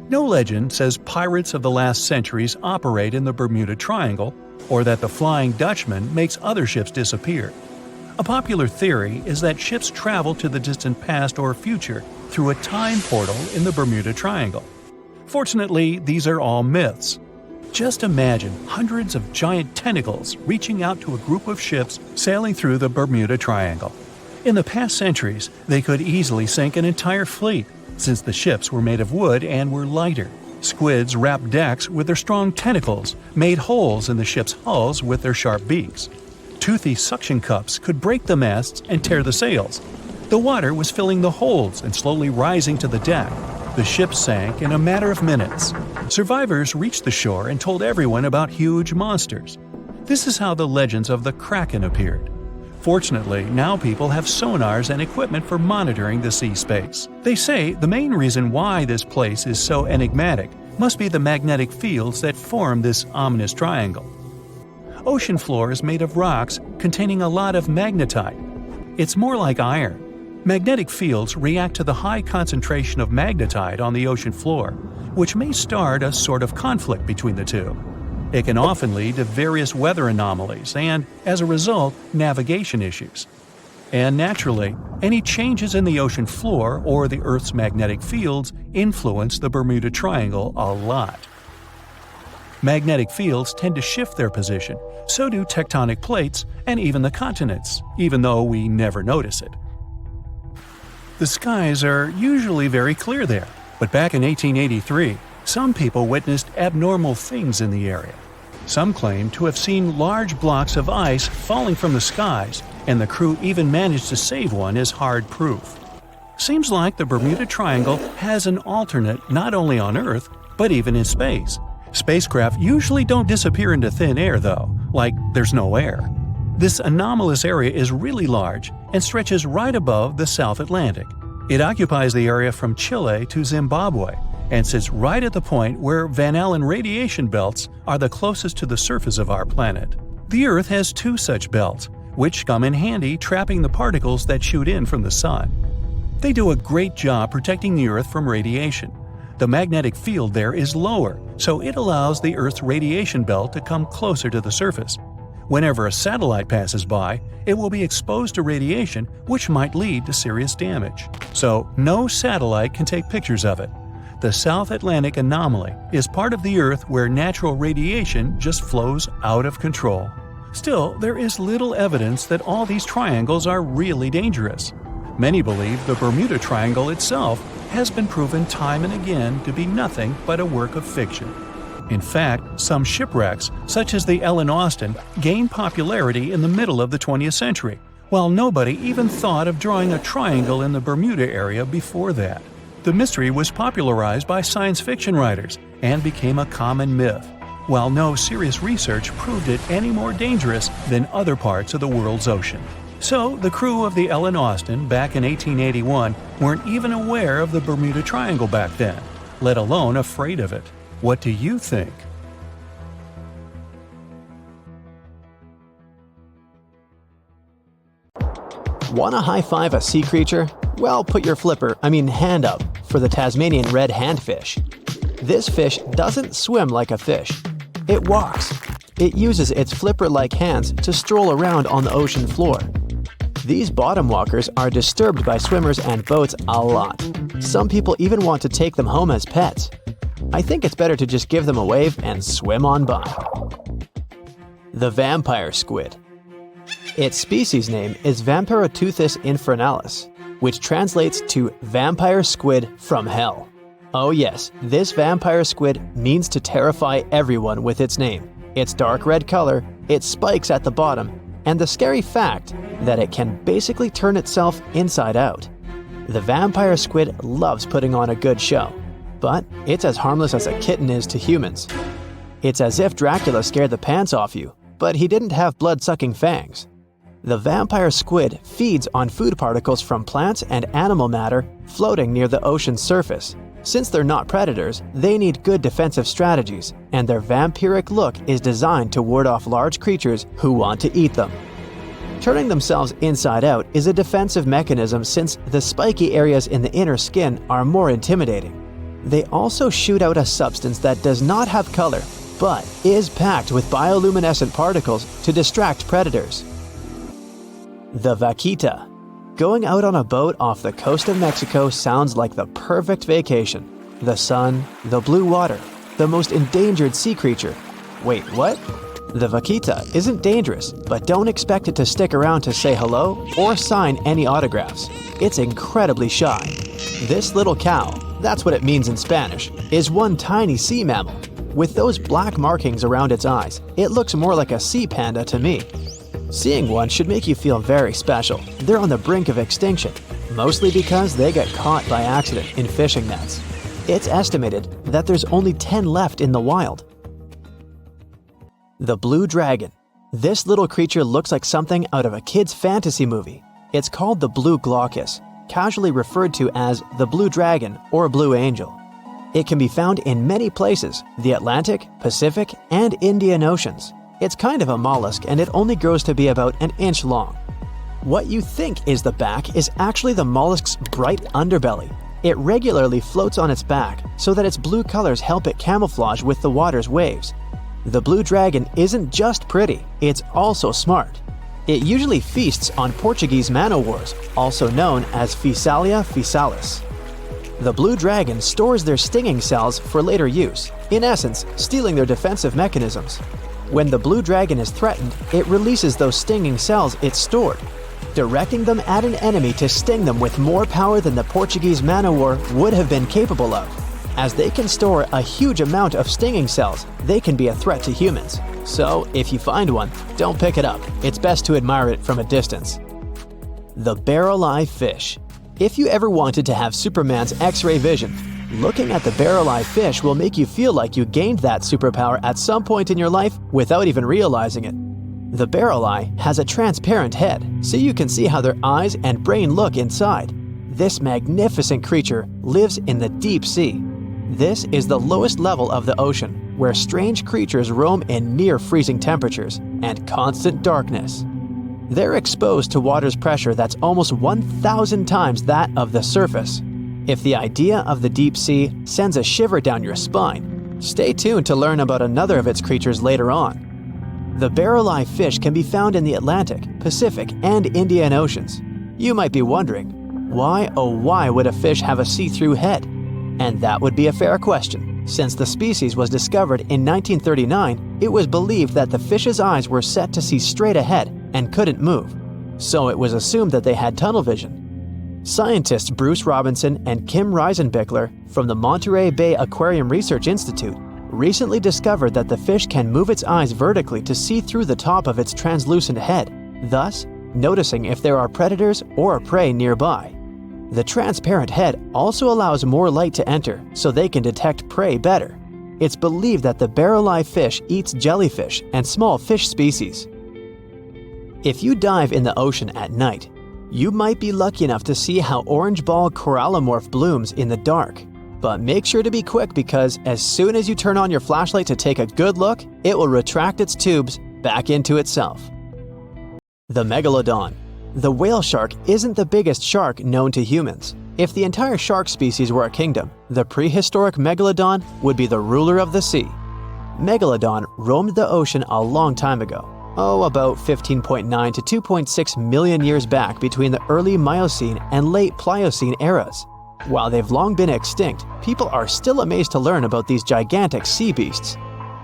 No legend says pirates of the last centuries operate in the Bermuda Triangle, or that the Flying Dutchman makes other ships disappear. A popular theory is that ships travel to the distant past or future through a time portal in the Bermuda Triangle. Fortunately, these are all myths. Just imagine hundreds of giant tentacles reaching out to a group of ships sailing through the Bermuda Triangle. In the past centuries, they could easily sink an entire fleet, since the ships were made of wood and were lighter. Squids wrapped decks with their strong tentacles, made holes in the ship's hulls with their sharp beaks. Toothy suction cups could break the masts and tear the sails. The water was filling the holds and slowly rising to the deck. The ship sank in a matter of minutes. Survivors reached the shore and told everyone about huge monsters. This is how the legends of the Kraken appeared. Fortunately, now people have sonars and equipment for monitoring the sea space. They say the main reason why this place is so enigmatic must be the magnetic fields that form this ominous triangle. Ocean floor is made of rocks containing a lot of magnetite. It's more like iron. Magnetic fields react to the high concentration of magnetite on the ocean floor, which may start a sort of conflict between the two. It can often lead to various weather anomalies and, as a result, navigation issues. And naturally, any changes in the ocean floor or the Earth's magnetic fields influence the Bermuda Triangle a lot. Magnetic fields tend to shift their position, so do tectonic plates and even the continents, even though we never notice it. The skies are usually very clear there, but back in 1883, some people witnessed abnormal things in the area. Some claim to have seen large blocks of ice falling from the skies, and the crew even managed to save one as hard proof. Seems like the Bermuda Triangle has an alternate not only on Earth, but even in space. Spacecraft usually don't disappear into thin air, though, like there's no air. This anomalous area is really large and stretches right above the South Atlantic. It occupies the area from Chile to Zimbabwe and sits right at the point where Van Allen radiation belts are the closest to the surface of our planet. The Earth has two such belts, which come in handy trapping the particles that shoot in from the Sun. They do a great job protecting the Earth from radiation. The magnetic field there is lower, so it allows the Earth's radiation belt to come closer to the surface. Whenever a satellite passes by, it will be exposed to radiation, which might lead to serious damage. So, no satellite can take pictures of it. The South Atlantic anomaly is part of the Earth where natural radiation just flows out of control. Still, there is little evidence that all these triangles are really dangerous. Many believe the Bermuda Triangle itself has been proven time and again to be nothing but a work of fiction. In fact, some shipwrecks, such as the Ellen Austin, gained popularity in the middle of the 20th century, while nobody even thought of drawing a triangle in the Bermuda area before that. The mystery was popularized by science fiction writers and became a common myth, while no serious research proved it any more dangerous than other parts of the world's ocean. So, the crew of the Ellen Austin back in 1881 weren't even aware of the Bermuda Triangle back then, let alone afraid of it. What do you think? Wanna high-five a sea creature? Well, put your hand up for the Tasmanian red handfish. This fish doesn't swim like a fish. It walks. It uses its flipper-like hands to stroll around on the ocean floor. These bottom walkers are disturbed by swimmers and boats a lot. Some people even want to take them home as pets. I think it's better to just give them a wave and swim on by. The vampire squid. Its species name is Vampiroteuthis infernalis, which translates to vampire squid from hell. Oh yes, this vampire squid means to terrify everyone with its name, its dark red color, its spikes at the bottom, and the scary fact that it can basically turn itself inside out. The vampire squid loves putting on a good show, but it's as harmless as a kitten is to humans. It's as if Dracula scared the pants off you, but he didn't have blood-sucking fangs. The vampire squid feeds on food particles from plants and animal matter floating near the ocean's surface. Since they're not predators, they need good defensive strategies, and their vampiric look is designed to ward off large creatures who want to eat them. Turning themselves inside out is a defensive mechanism since the spiky areas in the inner skin are more intimidating. They also shoot out a substance that does not have color, but is packed with bioluminescent particles to distract predators. The vaquita. Going out on a boat off the coast of Mexico sounds like the perfect vacation. The sun, the blue water, the most endangered sea creature. Wait, what? The vaquita isn't dangerous, but don't expect it to stick around to say hello or sign any autographs. It's incredibly shy. This little cow, that's what it means in Spanish, is one tiny sea mammal. With those black markings around its eyes, it looks more like a sea panda to me. Seeing one should make you feel very special. They're on the brink of extinction, mostly because they got caught by accident in fishing nets. It's estimated that there's only 10 left in the wild. The blue dragon. This little creature looks like something out of a kid's fantasy movie. It's called the blue glaucus, casually referred to as the blue dragon or blue angel. It can be found in many places, the Atlantic, Pacific, and Indian Oceans. It's kind of a mollusk and it only grows to be about an inch long. What you think is the back is actually the mollusk's bright underbelly. It regularly floats on its back so that its blue colors help it camouflage with the water's waves. The blue dragon isn't just pretty, it's also smart. It usually feasts on Portuguese man-o'-wars, also known as Physalia physalis. The blue dragon stores their stinging cells for later use, in essence, stealing their defensive mechanisms. When the blue dragon is threatened, it releases those stinging cells it stored, directing them at an enemy to sting them with more power than the Portuguese man-o'-war would have been capable of. As they can store a huge amount of stinging cells, they can be a threat to humans. So, if you find one, don't pick it up. It's best to admire it from a distance. The barrel-eye fish. If you ever wanted to have Superman's X-ray vision, looking at the barrel-eye fish will make you feel like you gained that superpower at some point in your life without even realizing it. The barrel eye has a transparent head, so you can see how their eyes and brain look inside. This magnificent creature lives in the deep sea. This is the lowest level of the ocean, where strange creatures roam in near-freezing temperatures and constant darkness. They're exposed to water's pressure that's almost 1,000 times that of the surface. If the idea of the deep sea sends a shiver down your spine, stay tuned to learn about another of its creatures later on. The barrel-eye fish can be found in the Atlantic, Pacific, and Indian Oceans. You might be wondering, why oh why would a fish have a see-through head? And that would be a fair question. Since the species was discovered in 1939, it was believed that the fish's eyes were set to see straight ahead and couldn't move. So it was assumed that they had tunnel vision. Scientists Bruce Robinson and Kim Reisenbichler from the Monterey Bay Aquarium Research Institute recently discovered that the fish can move its eyes vertically to see through the top of its translucent head, thus noticing if there are predators or prey nearby. The transparent head also allows more light to enter so they can detect prey better. It's believed that the barrel-eye fish eats jellyfish and small fish species. If you dive in the ocean at night, you might be lucky enough to see how orange ball corallomorph blooms in the dark. But make sure to be quick because as soon as you turn on your flashlight to take a good look, it will retract its tubes back into itself. The megalodon. The whale shark isn't the biggest shark known to humans. If the entire shark species were a kingdom, the prehistoric megalodon would be the ruler of the sea. Megalodon roamed the ocean a long time ago. About 15.9 to 2.6 million years back between the early Miocene and late Pliocene eras. While they've long been extinct, people are still amazed to learn about these gigantic sea beasts.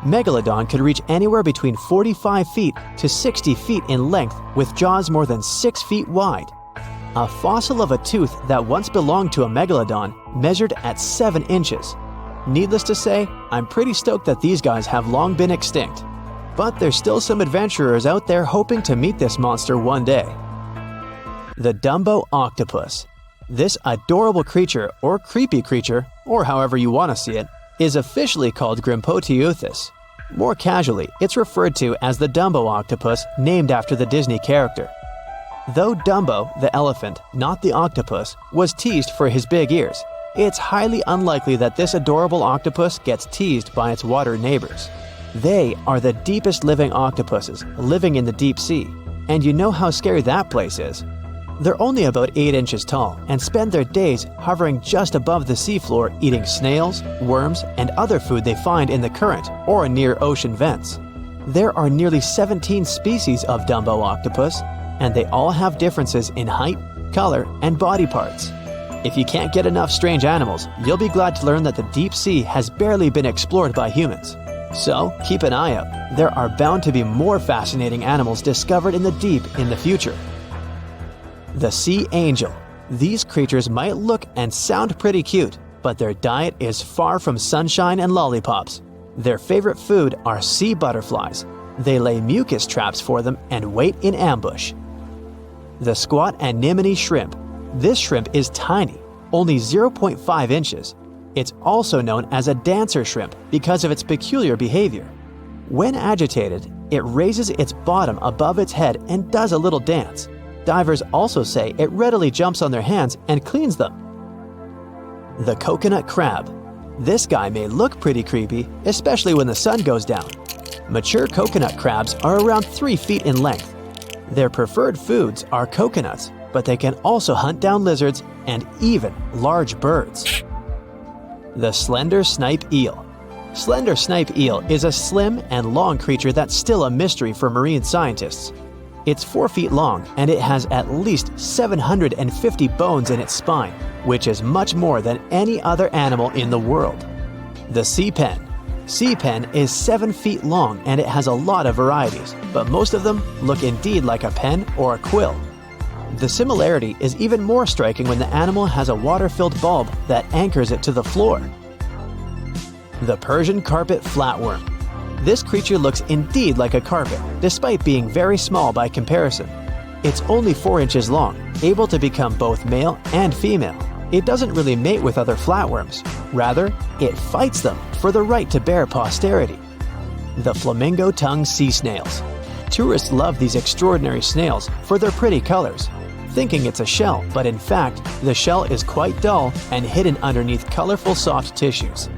Megalodon could reach anywhere between 45 feet to 60 feet in length with jaws more than 6 feet wide. A fossil of a tooth that once belonged to a megalodon measured at 7 inches. Needless to say, I'm pretty stoked that these guys have long been extinct. But there's still some adventurers out there hoping to meet this monster one day. The Dumbo octopus. This adorable creature, or creepy creature, or however you want to see it, is officially called Grimpoteuthis. More casually, it's referred to as the Dumbo octopus, named after the Disney character. Though Dumbo, the elephant, not the octopus, was teased for his big ears, it's highly unlikely that this adorable octopus gets teased by its water neighbors. They are the deepest living octopuses living in the deep sea, and you know how scary that place is. They're only about 8 inches tall and spend their days hovering just above the seafloor eating snails, worms, and other food they find in the current or near ocean vents. There are nearly 17 species of Dumbo octopus, and they all have differences in height, color, and body parts. If you can't get enough strange animals, you'll be glad to learn that the deep sea has barely been explored by humans. So keep an eye out. There are bound to be more fascinating animals discovered in the deep in the future. The sea angel. These creatures might look and sound pretty cute, but their diet is far from sunshine and lollipops. Their favorite food are sea butterflies. They lay mucus traps for them and wait in ambush. The squat anemone shrimp. This shrimp is tiny, only 0.5 inches. It's also known as a dancer shrimp because of its peculiar behavior. When agitated, it raises its bottom above its head and does a little dance. Divers also say it readily jumps on their hands and cleans them. The coconut crab. This guy may look pretty creepy, especially when the sun goes down. Mature coconut crabs are around 3 feet in length. Their preferred foods are coconuts, but they can also hunt down lizards and even large birds. The slender snipe eel. Slender snipe eel is a slim and long creature that's still a mystery for marine scientists. It's 4 feet long and it has at least 750 bones in its spine, which is much more than any other animal in the world. The sea pen. Sea pen is 7 feet long and it has a lot of varieties, but most of them look indeed like a pen or a quill. The similarity is even more striking when the animal has a water-filled bulb that anchors it to the floor. The Persian carpet flatworm. This creature looks indeed like a carpet, despite being very small by comparison. It's only 4 inches long, able to become both male and female. It doesn't really mate with other flatworms. Rather, it fights them for the right to bear posterity. The flamingo-tongued sea snails. Tourists love these extraordinary snails for their pretty colors, thinking it's a shell, but in fact, the shell is quite dull and hidden underneath colorful soft tissues.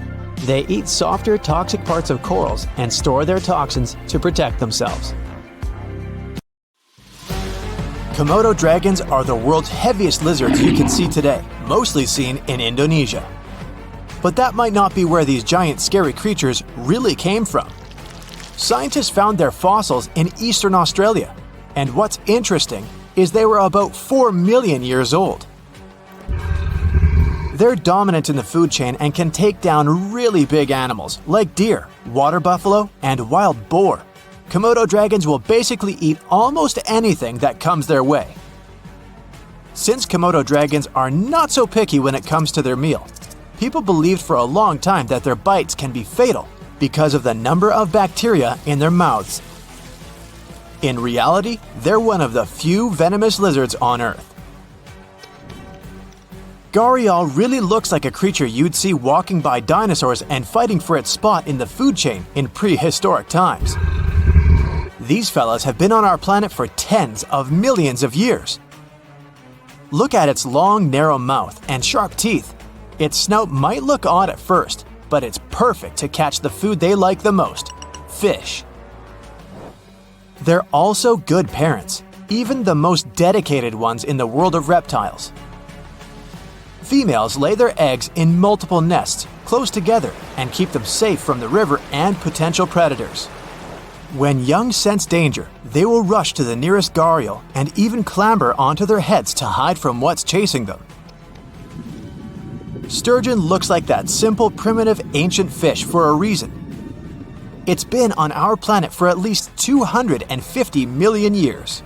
They eat softer, toxic parts of corals and store their toxins to protect themselves. Komodo dragons are the world's heaviest lizards you can see today, mostly seen in Indonesia. But that might not be where these giant scary creatures really came from. Scientists found their fossils in eastern Australia, and what's interesting is they were about 4 million years old. They're dominant in the food chain and can take down really big animals like deer, water buffalo, and wild boar. Komodo dragons will basically eat almost anything that comes their way. Since Komodo dragons are not so picky when it comes to their meal, people believed for a long time that their bites can be fatal because of the number of bacteria in their mouths. In reality, they're one of the few venomous lizards on Earth. Gharial really looks like a creature you'd see walking by dinosaurs and fighting for its spot in the food chain in prehistoric times. These fellas have been on our planet for tens of millions of years. Look at its long, narrow mouth and sharp teeth. Its snout might look odd at first, but it's perfect to catch the food they like the most: fish. They're also good parents, even the most dedicated ones in the world of reptiles. Females lay their eggs in multiple nests close together and keep them safe from the river and potential predators. When young sense danger, they will rush to the nearest gharial and even clamber onto their heads to hide from what's chasing them. Sturgeon looks like that simple, primitive, ancient fish for a reason. It's been on our planet for at least 250 million years.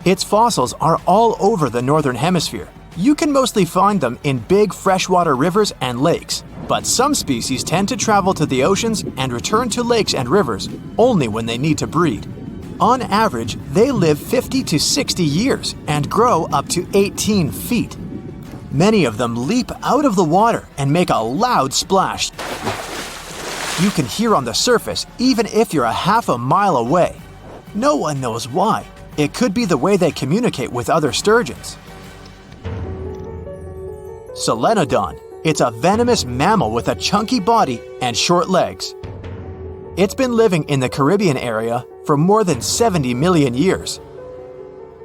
Its fossils are all over the northern hemisphere. You can mostly find them in big freshwater rivers and lakes, but some species tend to travel to the oceans and return to lakes and rivers only when they need to breed. On average, they live 50 to 60 years and grow up to 18 feet. Many of them leap out of the water and make a loud splash. You can hear on the surface even if you're a half a mile away. No one knows why. It could be the way they communicate with other sturgeons. Solenodon. It's a venomous mammal with a chunky body and short legs. It's been living in the Caribbean area for more than 70 million years.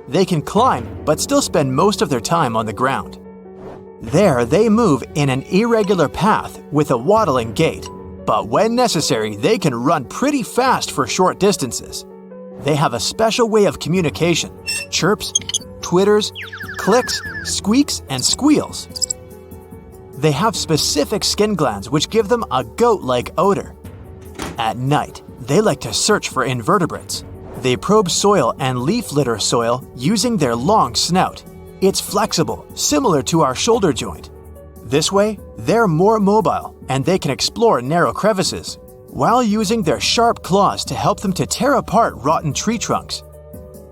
They can climb but still spend most of their time on the ground. There, they move in an irregular path with a waddling gait, but when necessary, they can run pretty fast for short distances. They have a special way of communication: chirps, twitters, clicks, squeaks, and squeals. They have specific skin glands which give them a goat-like odor. At night, they like to search for invertebrates. They probe soil and leaf litter soil using their long snout. It's flexible, similar to our shoulder joint. This way, they're more mobile and they can explore narrow crevices, while using their sharp claws to help them to tear apart rotten tree trunks.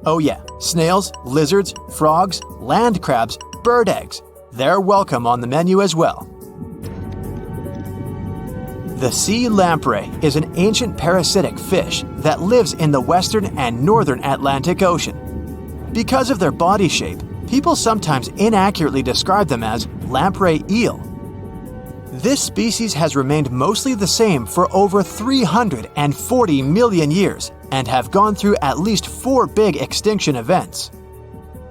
Oh yeah, snails, lizards, frogs, land crabs, bird eggs. They're welcome on the menu as well. The sea lamprey is an ancient parasitic fish that lives in the western and northern Atlantic Ocean. Because of their body shape, people sometimes inaccurately describe them as lamprey eel. This species has remained mostly the same for over 340 million years and have gone through at least 4 big extinction events.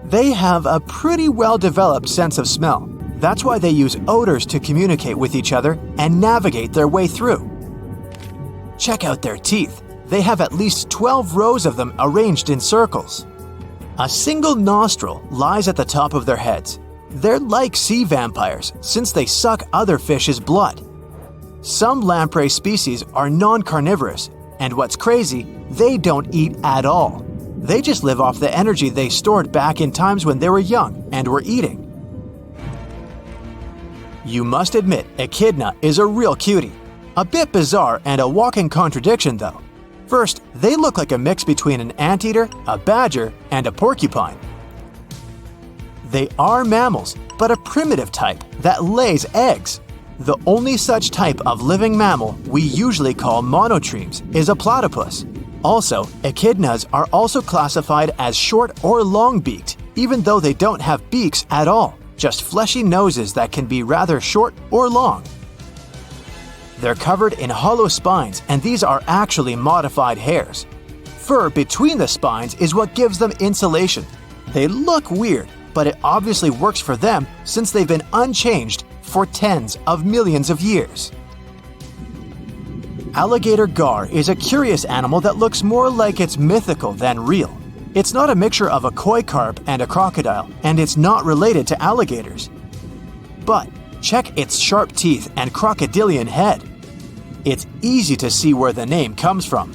They have a pretty well-developed sense of smell. That's why they use odors to communicate with each other and navigate their way through. Check out their teeth. They have at least 12 rows of them arranged in circles. A single nostril lies at the top of their heads. They're like sea vampires since they suck other fish's blood. Some lamprey species are non-carnivorous, and what's crazy, they don't eat at all. They just live off the energy they stored back in times when they were young and were eating. You must admit, echidna is a real cutie. A bit bizarre and a walking contradiction though. First, they look like a mix between an anteater, a badger, and a porcupine. They are mammals, but a primitive type that lays eggs. The only such type of living mammal we usually call monotremes is a platypus. Also, echidnas are also classified as short or long-beaked, even though they don't have beaks at all, just fleshy noses that can be rather short or long. They're covered in hollow spines, and these are actually modified hairs. Fur between the spines is what gives them insulation. They look weird, but it obviously works for them since they've been unchanged for tens of millions of years. Alligator gar is a curious animal that looks more like it's mythical than real. It's not a mixture of a koi carp and a crocodile, and it's not related to alligators. But check its sharp teeth and crocodilian head. It's easy to see where the name comes from.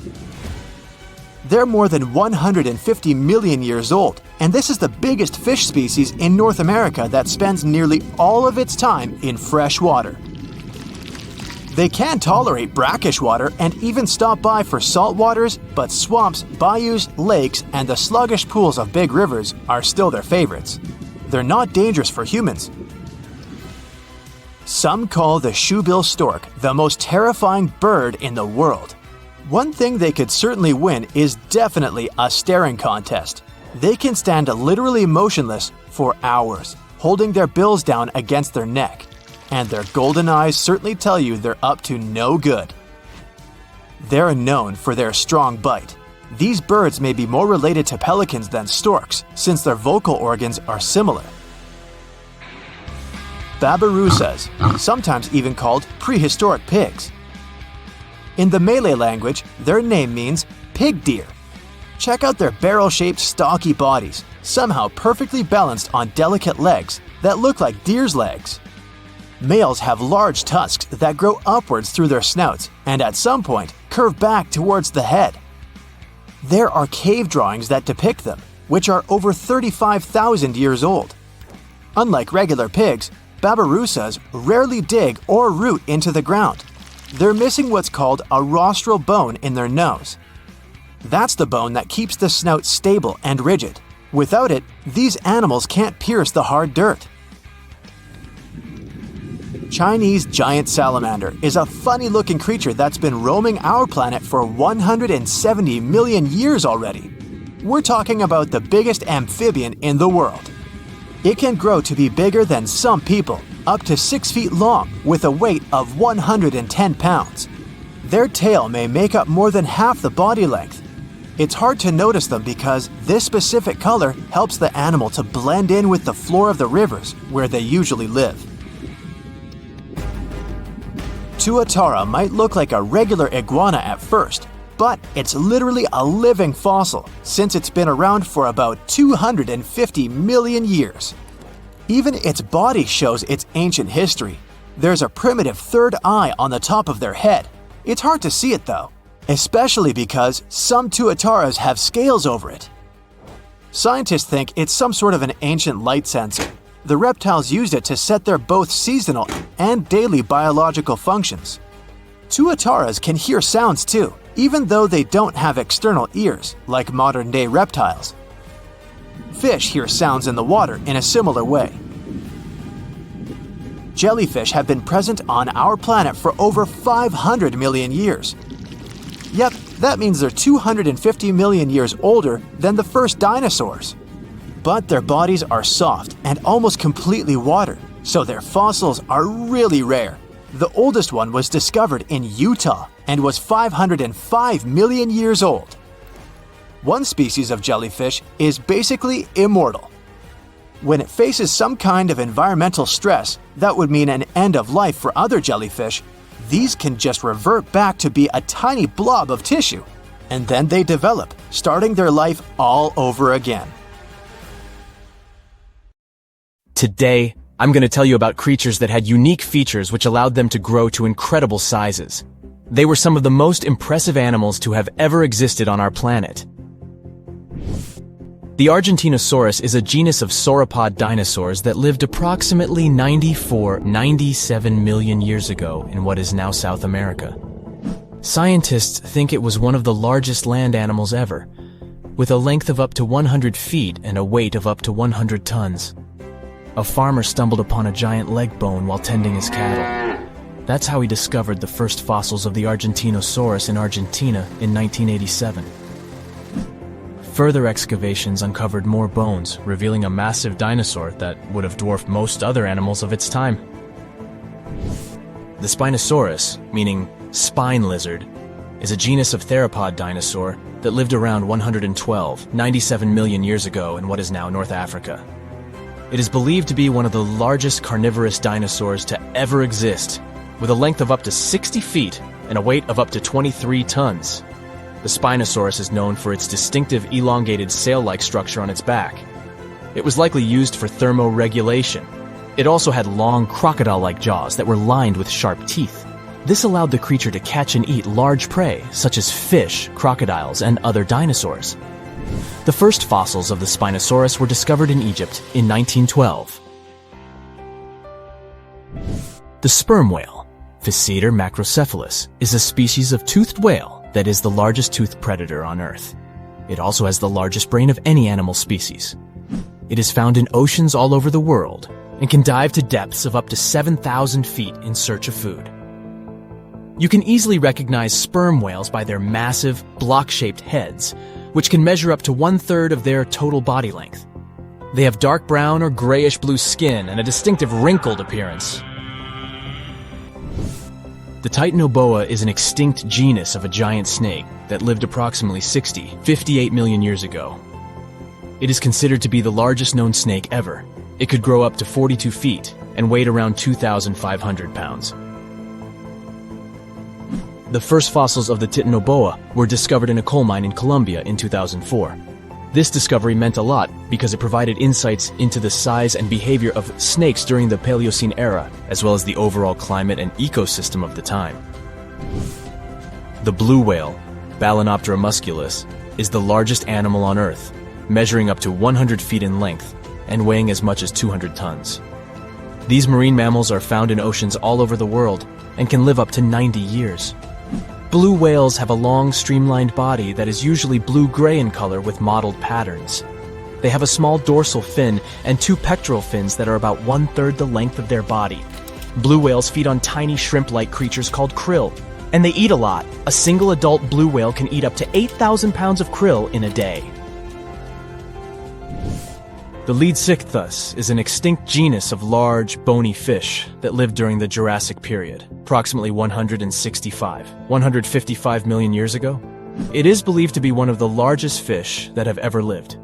They're more than 150 million years old, and this is the biggest fish species in North America that spends nearly all of its time in fresh water. They can tolerate brackish water and even stop by for salt waters, but swamps, bayous, lakes, and the sluggish pools of big rivers are still their favorites. They're not dangerous for humans. Some call the shoebill stork the most terrifying bird in the world. One thing they could certainly win is definitely a staring contest. They can stand literally motionless for hours, holding their bills down against their neck. And their golden eyes certainly tell you they're up to no good. They're known for their strong bite. These birds may be more related to pelicans than storks, since their vocal organs are similar. Babirussas, sometimes even called prehistoric pigs. In the Malay language, their name means pig deer. Check out their barrel-shaped stocky bodies, somehow perfectly balanced on delicate legs that look like deer's legs. Males have large tusks that grow upwards through their snouts and at some point curve back towards the head. There are cave drawings that depict them, which are over 35,000 years old. Unlike regular pigs, babirussas rarely dig or root into the ground. They're missing what's called a rostral bone in their nose. That's the bone that keeps the snout stable and rigid. Without it, these animals can't pierce the hard dirt. Chinese giant salamander is a funny-looking creature that's been roaming our planet for 170 million years already. We're talking about the biggest amphibian in the world. It can grow to be bigger than some people, up to 6 feet long, with a weight of 110 pounds. Their tail may make up more than half the body length. It's hard to notice them because this specific color helps the animal to blend in with the floor of the rivers where they usually live. Tuatara might look like a regular iguana at first, but it's literally a living fossil since it's been around for about 250 million years. Even its body shows its ancient history. There's a primitive third eye on the top of their head. It's hard to see it though, especially because some tuataras have scales over it. Scientists think it's some sort of an ancient light sensor. The reptiles used it to set their both seasonal and daily biological functions. Tuataras can hear sounds too, even though they don't have external ears, like modern-day reptiles. Fish hear sounds in the water in a similar way. Jellyfish have been present on our planet for over 500 million years. Yep, that means they're 250 million years older than the first dinosaurs. But their bodies are soft and almost completely water, so their fossils are really rare. The oldest one was discovered in Utah and was 505 million years old. One species of jellyfish is basically immortal. When it faces some kind of environmental stress that would mean an end of life for other jellyfish, these can just revert back to be a tiny blob of tissue, and then they develop, starting their life all over again. Today, I'm going to tell you about creatures that had unique features which allowed them to grow to incredible sizes. They were some of the most impressive animals to have ever existed on our planet. The Argentinosaurus is a genus of sauropod dinosaurs that lived approximately 97 million years ago in what is now South America. Scientists think it was one of the largest land animals ever, with a length of up to 100 feet and a weight of up to 100 tons. A farmer stumbled upon a giant leg bone while tending his cattle. That's how he discovered the first fossils of the Argentinosaurus in Argentina in 1987. Further excavations uncovered more bones, revealing a massive dinosaur that would have dwarfed most other animals of its time. The Spinosaurus, meaning spine lizard, is a genus of theropod dinosaur that lived around 97 million years ago in what is now North Africa. It is believed to be one of the largest carnivorous dinosaurs to ever exist, with a length of up to 60 feet and a weight of up to 23 tons. The Spinosaurus is known for its distinctive elongated sail-like structure on its back. It was likely used for thermoregulation. It also had long crocodile-like jaws that were lined with sharp teeth. This allowed the creature to catch and eat large prey, such as fish, crocodiles, and other dinosaurs. The first fossils of the Spinosaurus were discovered in Egypt in 1912. The sperm whale, Physeter macrocephalus, is a species of toothed whale that is the largest toothed predator on Earth. It also has the largest brain of any animal species. It is found in oceans all over the world and can dive to depths of up to 7,000 feet in search of food. You can easily recognize sperm whales by their massive, block-shaped heads, which can measure up to 1/3 of their total body length. They have dark brown or grayish-blue skin and a distinctive wrinkled appearance. The Titanoboa is an extinct genus of a giant snake that lived approximately 58 million years ago. It is considered to be the largest known snake ever. It could grow up to 42 feet and weighed around 2,500 pounds. The first fossils of the Titanoboa were discovered in a coal mine in Colombia in 2004. This discovery meant a lot because it provided insights into the size and behavior of snakes during the Paleocene era, as well as the overall climate and ecosystem of the time. The blue whale, Balænoptera musculus, is the largest animal on Earth, measuring up to 100 feet in length and weighing as much as 200 tons. These marine mammals are found in oceans all over the world and can live up to 90 years. Blue whales have a long, streamlined body that is usually blue-gray in color with mottled patterns. They have a small dorsal fin and 2 pectoral fins that are about 1/3 the length of their body. Blue whales feed on tiny shrimp-like creatures called krill, and they eat a lot. A single adult blue whale can eat up to 8,000 pounds of krill in a day. The Leadsichthus is an extinct genus of large, bony fish that lived during the Jurassic period, approximately 155 million years ago. It is believed to be one of the largest fish that have ever lived.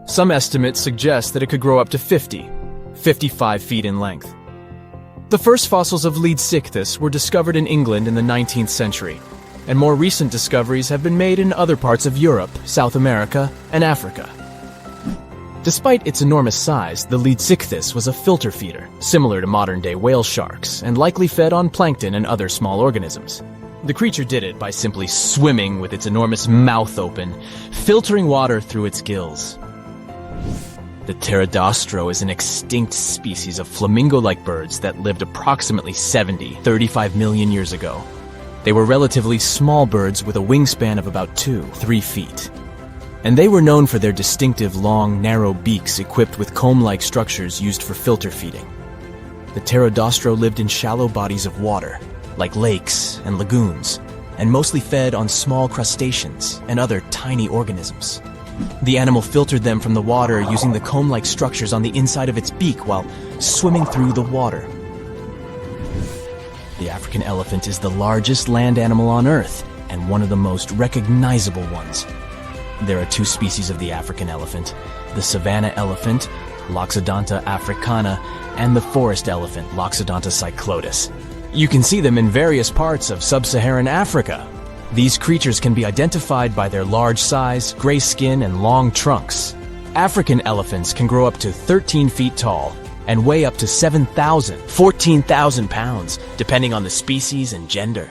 Some estimates suggest that it could grow up to 55 feet in length. The first fossils of Leadsichthus were discovered in England in the 19th century, and more recent discoveries have been made in other parts of Europe, South America, and Africa. Despite its enormous size, the Leadsichthus was a filter feeder, similar to modern-day whale sharks, and likely fed on plankton and other small organisms. The creature did it by simply swimming with its enormous mouth open, filtering water through its gills. The pterodostro is an extinct species of flamingo-like birds that lived approximately 35 million years ago. They were relatively small birds with a wingspan of about 2-3 feet. And they were known for their distinctive long, narrow beaks equipped with comb-like structures used for filter feeding. The pterodostro lived in shallow bodies of water, like lakes and lagoons, and mostly fed on small crustaceans and other tiny organisms. The animal filtered them from the water using the comb-like structures on the inside of its beak while swimming through the water. The African elephant is the largest land animal on Earth and one of the most recognizable ones. There are 2 species of the African elephant, the savanna elephant, Loxodonta africana, and the forest elephant, Loxodonta cyclotis. You can see them in various parts of sub-Saharan Africa. These creatures can be identified by their large size, gray skin, and long trunks. African elephants can grow up to 13 feet tall and weigh up to 14,000 pounds, depending on the species and gender.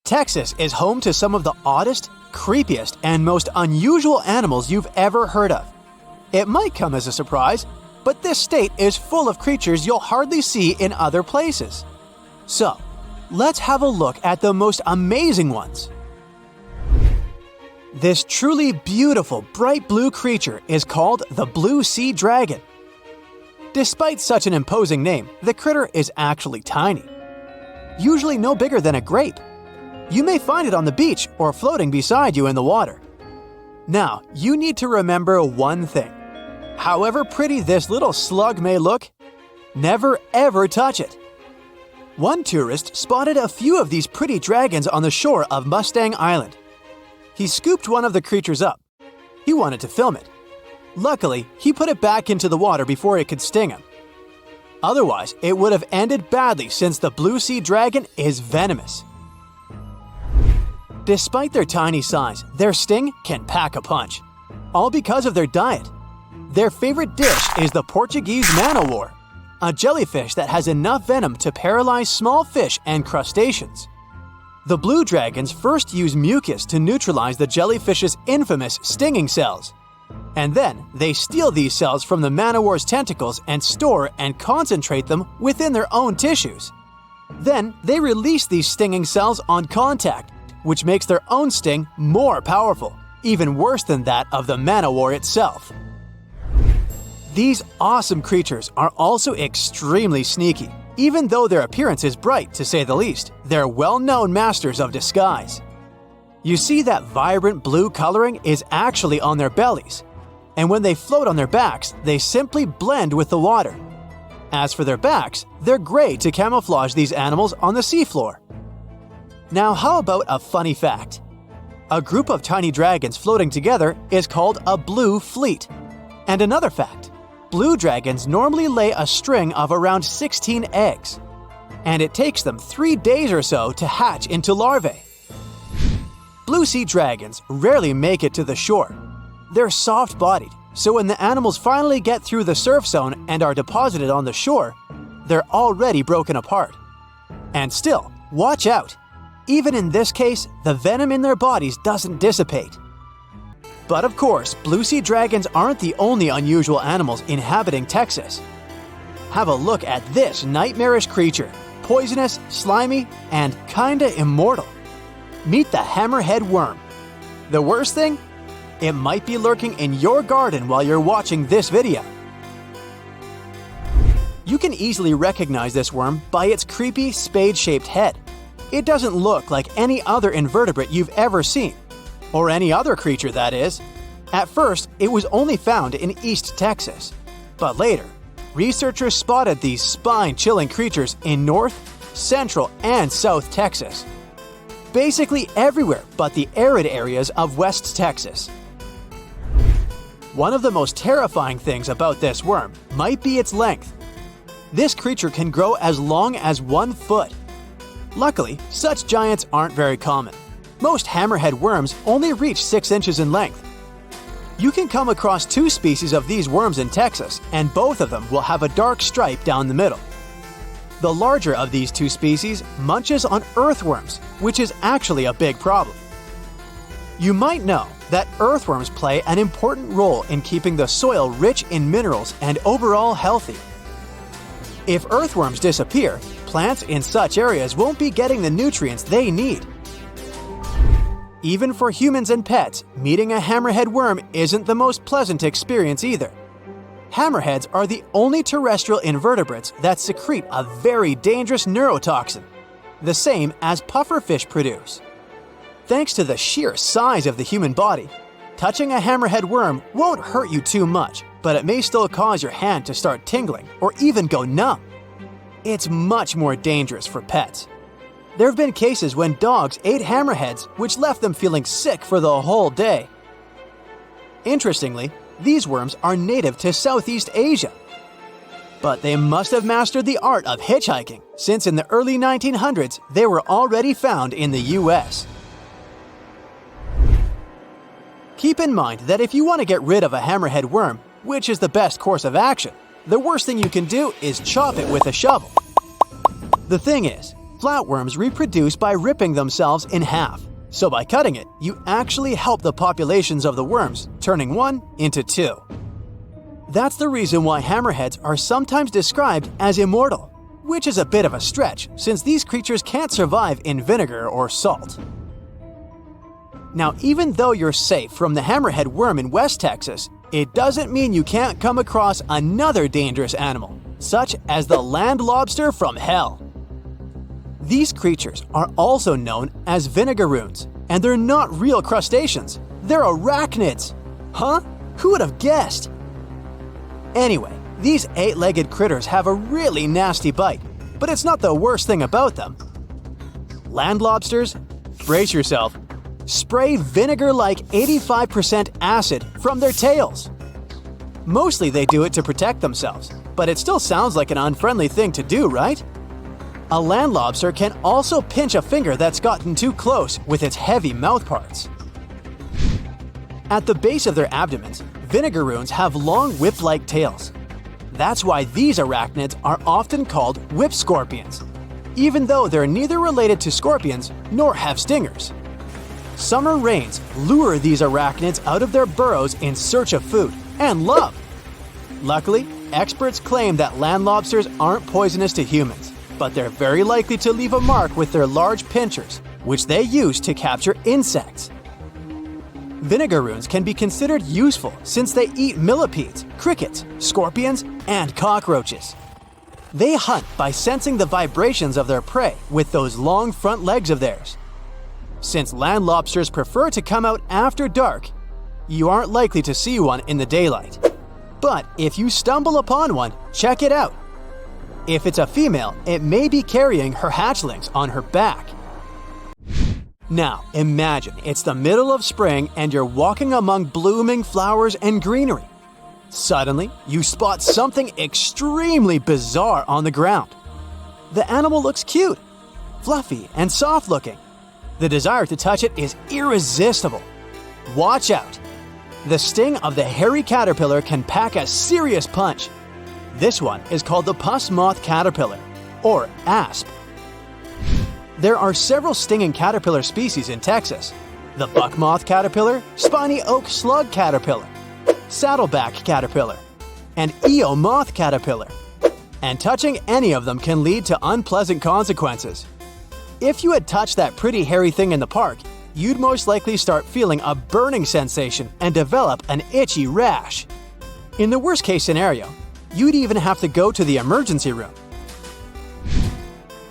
Texas is home to some of the oddest, creepiest, and most unusual animals you've ever heard of. It might come as a surprise, but this state is full of creatures you'll hardly see in other places. So, let's have a look at the most amazing ones. This truly beautiful bright blue creature is called the blue sea dragon. Despite such an imposing name, the critter is actually tiny. Usually no bigger than a grape. You may find it on the beach or floating beside you in the water. Now, you need to remember one thing. However pretty this little slug may look, never ever touch it. One tourist spotted a few of these pretty dragons on the shore of Mustang Island. He scooped one of the creatures up. He wanted to film it. Luckily, he put it back into the water before it could sting him. Otherwise, it would have ended badly since the blue sea dragon is venomous. Despite their tiny size, their sting can pack a punch. All because of their diet. Their favorite dish is the Portuguese man-o-war, a jellyfish that has enough venom to paralyze small fish and crustaceans. The blue dragons first use mucus to neutralize the jellyfish's infamous stinging cells. And then they steal these cells from the man-o-war's tentacles and store and concentrate them within their own tissues. Then they release these stinging cells on contact, which makes their own sting more powerful, even worse than that of the man-o-war itself. These awesome creatures are also extremely sneaky. Even though their appearance is bright, to say the least, they're well-known masters of disguise. You see that vibrant blue coloring is actually on their bellies, and when they float on their backs, they simply blend with the water. As for their backs, they're gray to camouflage these animals on the seafloor. Now, how about a funny fact? A group of tiny dragons floating together is called a blue fleet. And another fact, blue dragons normally lay a string of around 16 eggs, and it takes them 3 days or so to hatch into larvae. Blue sea dragons rarely make it to the shore. They're soft-bodied, so when the animals finally get through the surf zone and are deposited on the shore, they're already broken apart. And still, watch out! Even in this case, the venom in their bodies doesn't dissipate. But of course, blue sea dragons aren't the only unusual animals inhabiting Texas. Have a look at this nightmarish creature, poisonous, slimy, and kinda immortal. Meet the hammerhead worm. The worst thing? It might be lurking in your garden while you're watching this video. You can easily recognize this worm by its creepy spade-shaped head. It doesn't look like any other invertebrate you've ever seen. Or any other creature, that is. At first, it was only found in East Texas. But later, researchers spotted these spine-chilling creatures in North, Central, and South Texas. Basically everywhere but the arid areas of West Texas. One of the most terrifying things about this worm might be its length. This creature can grow as long as 1 foot. Luckily, such giants aren't very common. Most hammerhead worms only reach 6 inches in length. You can come across 2 species of these worms in Texas, and both of them will have a dark stripe down the middle. The larger of these 2 species munches on earthworms, which is actually a big problem. You might know that earthworms play an important role in keeping the soil rich in minerals and overall healthy. If earthworms disappear, plants in such areas won't be getting the nutrients they need. Even for humans and pets, meeting a hammerhead worm isn't the most pleasant experience either. Hammerheads are the only terrestrial invertebrates that secrete a very dangerous neurotoxin, the same as pufferfish produce. Thanks to the sheer size of the human body, touching a hammerhead worm won't hurt you too much, but it may still cause your hand to start tingling or even go numb. It's much more dangerous for pets. There have been cases when dogs ate hammerheads, which left them feeling sick for the whole day. Interestingly, these worms are native to Southeast Asia. But they must have mastered the art of hitchhiking, since in the early 1900s they were already found in the US. Keep in mind that if you want to get rid of a hammerhead worm, which is the best course of action, the worst thing you can do is chop it with a shovel. The thing is, flatworms reproduce by ripping themselves in half, so by cutting it, you actually help the populations of the worms, turning one into 2. That's the reason why hammerheads are sometimes described as immortal, which is a bit of a stretch since these creatures can't survive in vinegar or salt. Now, even though you're safe from the hammerhead worm in West Texas, it doesn't mean you can't come across another dangerous animal, such as the land lobster from hell. These creatures are also known as vinegaroons, and they're not real crustaceans. They're arachnids. Huh? Who would have guessed? Anyway, these 8-legged critters have a really nasty bite, but it's not the worst thing about them. Land lobsters, brace yourself, spray vinegar-like 85% acid from their tails. Mostly they do it to protect themselves, but it still sounds like an unfriendly thing to do, right? A land lobster can also pinch a finger that's gotten too close with its heavy mouth parts. At the base of their abdomens, vinegaroons have long whip-like tails. That's why these arachnids are often called whip scorpions, even though they're neither related to scorpions nor have stingers. Summer rains lure these arachnids out of their burrows in search of food and love. Luckily, experts claim that land lobsters aren't poisonous to humans, but they're very likely to leave a mark with their large pinchers, which they use to capture insects. Vinegaroons can be considered useful since they eat millipedes, crickets, scorpions, and cockroaches. They hunt by sensing the vibrations of their prey with those long front legs of theirs. Since land lobsters prefer to come out after dark, you aren't likely to see one in the daylight. But if you stumble upon one, check it out. If it's a female, it may be carrying her hatchlings on her back. Now, imagine it's the middle of spring and you're walking among blooming flowers and greenery. Suddenly, you spot something extremely bizarre on the ground. The animal looks cute, fluffy, and soft-looking. The desire to touch it is irresistible. Watch out! The sting of the hairy caterpillar can pack a serious punch. This one is called the puss moth caterpillar, or asp. There are several stinging caterpillar species in Texas: the buck moth caterpillar, spiny oak slug caterpillar, saddleback caterpillar, and eo moth caterpillar. And touching any of them can lead to unpleasant consequences. If you had touched that pretty hairy thing in the park, you'd most likely start feeling a burning sensation and develop an itchy rash. In the worst case scenario, you'd even have to go to the emergency room.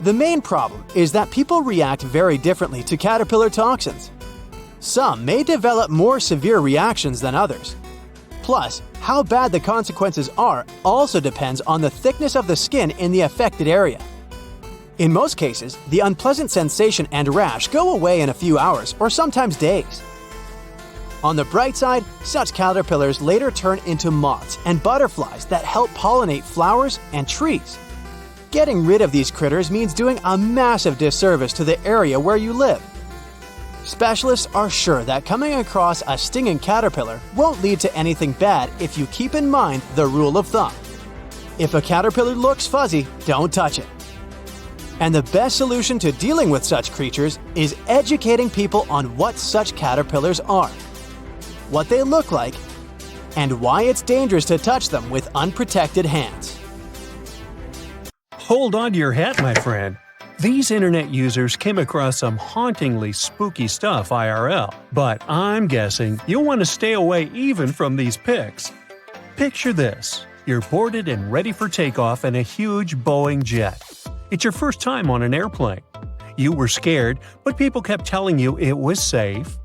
The main problem is that people react very differently to caterpillar toxins. Some may develop more severe reactions than others. Plus, how bad the consequences are also depends on the thickness of the skin in the affected area. In most cases, the unpleasant sensation and rash go away in a few hours or sometimes days. On the bright side, such caterpillars later turn into moths and butterflies that help pollinate flowers and trees. Getting rid of these critters means doing a massive disservice to the area where you live. Specialists are sure that coming across a stinging caterpillar won't lead to anything bad if you keep in mind the rule of thumb. If a caterpillar looks fuzzy, don't touch it. And the best solution to dealing with such creatures is educating people on what such caterpillars are, what they look like, and why it's dangerous to touch them with unprotected hands. Hold on to your hat, my friend. These internet users came across some hauntingly spooky stuff IRL, but I'm guessing you'll want to stay away even from these pics. Picture this. You're boarded and ready for takeoff in a huge Boeing jet. It's your first time on an airplane. You were scared, but people kept telling you it was safe.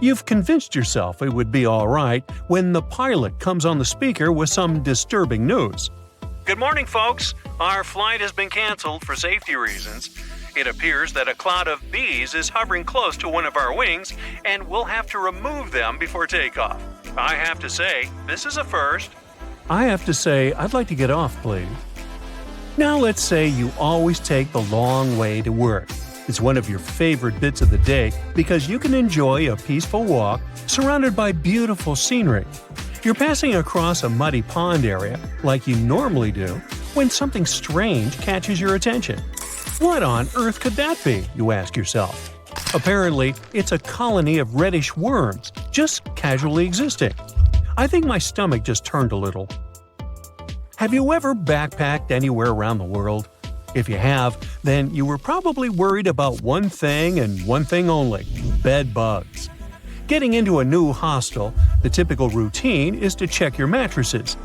You've convinced yourself it would be all right when the pilot comes on the speaker with some disturbing news. Good morning, folks. Our flight has been canceled for safety reasons. It appears that a cloud of bees is hovering close to one of our wings, and we'll have to remove them before takeoff. I have to say, this is a first. I have to say, I'd like to get off, please. Now let's say you always take the long way to work. It's one of your favorite bits of the day because you can enjoy a peaceful walk surrounded by beautiful scenery. You're passing across a muddy pond area, like you normally do, when something strange catches your attention. What on earth could that be, you ask yourself? Apparently, it's a colony of reddish worms, just casually existing. I think my stomach just turned a little. Have you ever backpacked anywhere around the world? If you have, then you were probably worried about one thing and one thing only: bed bugs. Getting into a new hostel The typical routine is to check your mattresses.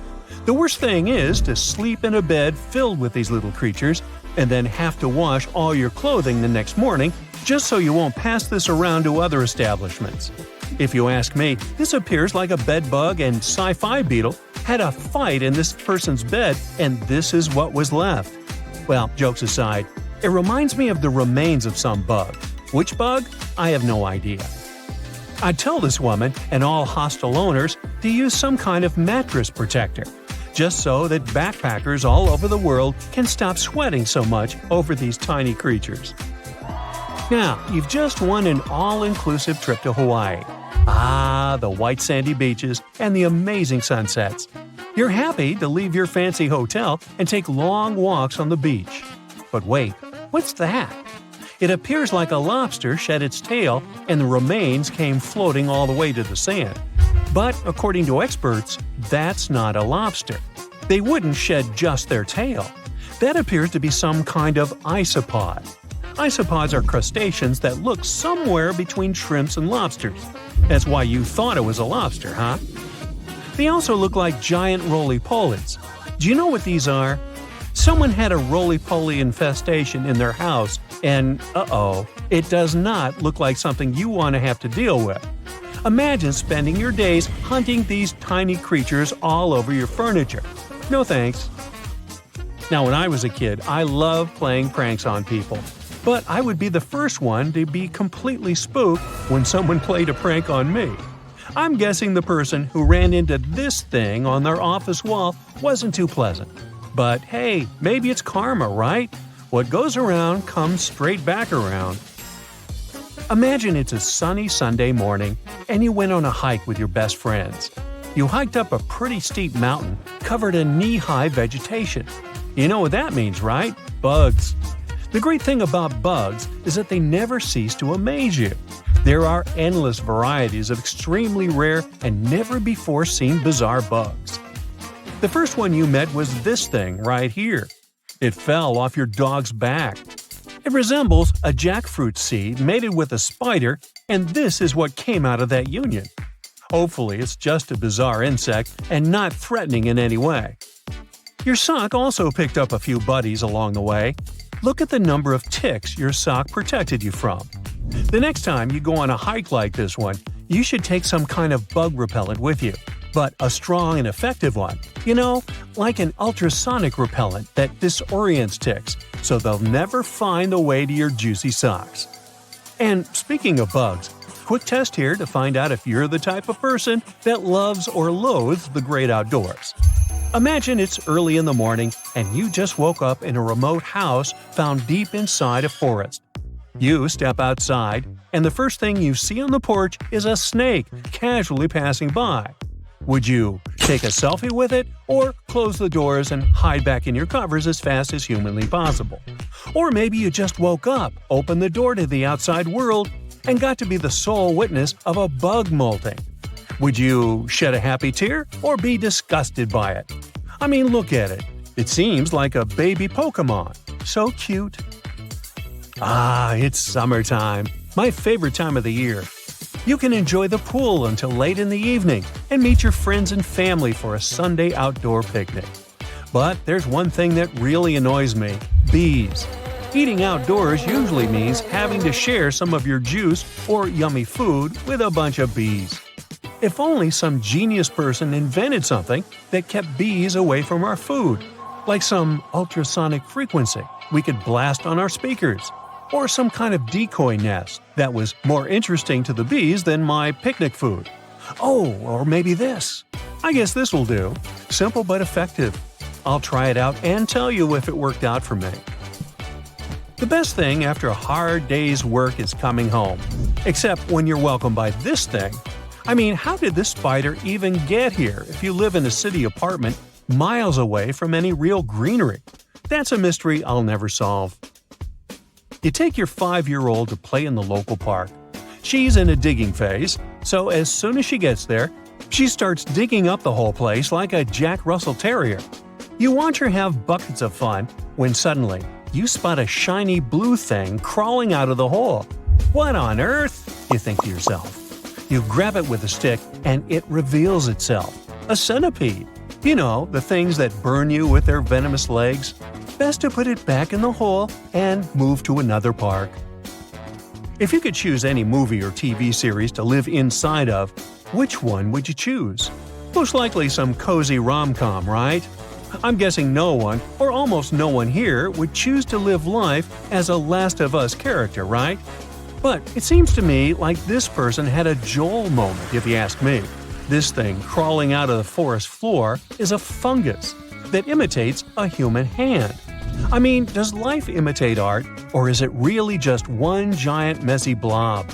The worst thing is to sleep in a bed filled with these little creatures and then have to wash all your clothing the next morning just so you won't pass this around to other establishments. If you ask me, this appears like a bedbug and sci-fi beetle had a fight in this person's bed and this is what was left. Well, jokes aside, it reminds me of the remains of some bug. Which bug? I have no idea. I'd tell this woman and all hostile owners to use some kind of mattress protector, just so that backpackers all over the world can stop sweating so much over these tiny creatures. Now, you've just won an all-inclusive trip to Hawaii. Ah, the white sandy beaches and the amazing sunsets. You're happy to leave your fancy hotel and take long walks on the beach. But wait, what's that? It appears like a lobster shed its tail and the remains came floating all the way to the sand. But according to experts, that's not a lobster. They wouldn't shed just their tail. That appears to be some kind of isopod. Isopods are crustaceans that look somewhere between shrimps and lobsters. That's why you thought it was a lobster, huh? They also look like giant roly-polies. Do you know what these are? Someone had a roly-poly infestation in their house, and it does not look like something you want to have to deal with. Imagine spending your days hunting these tiny creatures all over your furniture. No thanks. Now, when I was a kid, I loved playing pranks on people. But I would be the first one to be completely spooked when someone played a prank on me. I'm guessing the person who ran into this thing on their office wall wasn't too pleasant. But hey, maybe it's karma, right? What goes around comes straight back around. Imagine it's a sunny Sunday morning and you went on a hike with your best friends. You hiked up a pretty steep mountain covered in knee-high vegetation. You know what that means, right? Bugs. The great thing about bugs is that they never cease to amaze you. There are endless varieties of extremely rare and never-before-seen bizarre bugs. The first one you met was this thing right here. It fell off your dog's back. It resembles a jackfruit seed mated with a spider, and this is what came out of that union. Hopefully, it's just a bizarre insect and not threatening in any way. Your sock also picked up a few buddies along the way. Look at the number of ticks your sock protected you from. The next time you go on a hike like this one, you should take some kind of bug repellent with you, but a strong and effective one. You know, like an ultrasonic repellent that disorients ticks, so they'll never find the way to your juicy socks. And speaking of bugs, quick test here to find out if you're the type of person that loves or loathes the great outdoors. Imagine it's early in the morning and you just woke up in a remote house found deep inside a forest. You step outside, and the first thing you see on the porch is a snake casually passing by. Would you take a selfie with it, or close the doors and hide back in your covers as fast as humanly possible? Or maybe you just woke up, opened the door to the outside world, and got to be the sole witness of a bug molting. Would you shed a happy tear or be disgusted by it? I mean, look at it. It seems like a baby Pokemon. So cute. Ah, it's summertime. My favorite time of the year. You can enjoy the pool until late in the evening and meet your friends and family for a Sunday outdoor picnic. But there's one thing that really annoys me: bees. Eating outdoors usually means having to share some of your juice or yummy food with a bunch of bees. If only some genius person invented something that kept bees away from our food, like some ultrasonic frequency we could blast on our speakers, or some kind of decoy nest that was more interesting to the bees than my picnic food. Oh, or maybe this. I guess this will do. Simple but effective. I'll try it out and tell you if it worked out for me. The best thing after a hard day's work is coming home. Except when you're welcomed by this thing. I mean, how did this spider even get here if you live in a city apartment miles away from any real greenery? That's a mystery I'll never solve. You take your 5-year-old to play in the local park. She's in a digging phase, so as soon as she gets there, she starts digging up the whole place like a Jack Russell Terrier. You watch her have buckets of fun when suddenly you spot a shiny blue thing crawling out of the hole. What on earth? You think to yourself. You grab it with a stick and it reveals itself. A centipede. You know, the things that burn you with their venomous legs. Best to put it back in the hole and move to another park. If you could choose any movie or TV series to live inside of, which one would you choose? Most likely some cozy rom-com, right? I'm guessing no one, or almost no one here, would choose to live life as a Last of Us character, right? But it seems to me like this person had a Joel moment, if you ask me. This thing crawling out of the forest floor is a fungus that imitates a human hand. I mean, does life imitate art, or is it really just one giant messy blob?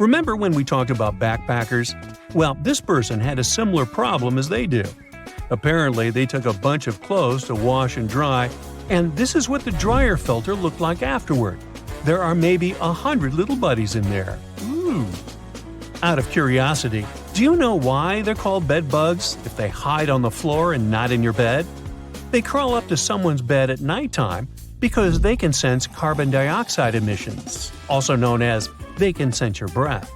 Remember when we talked about backpackers? Well, this person had a similar problem as they do. Apparently, they took a bunch of clothes to wash and dry, and this is what the dryer filter looked like afterward. There are maybe 100 little buddies in there. Ooh. Out of curiosity, do you know why they're called bed bugs if they hide on the floor and not in your bed? They crawl up to someone's bed at nighttime because they can sense carbon dioxide emissions, also known as they can sense your breath.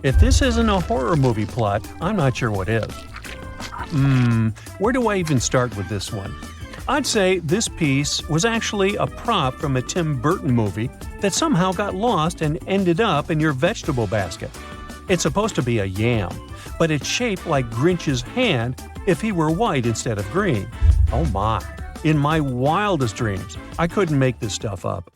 If this isn't a horror movie plot, I'm not sure what is. Where do I even start with this one? I'd say this piece was actually a prop from a Tim Burton movie that somehow got lost and ended up in your vegetable basket. It's supposed to be a yam, but it's shaped like Grinch's hand if he were white instead of green. Oh my! In my wildest dreams, I couldn't make this stuff up.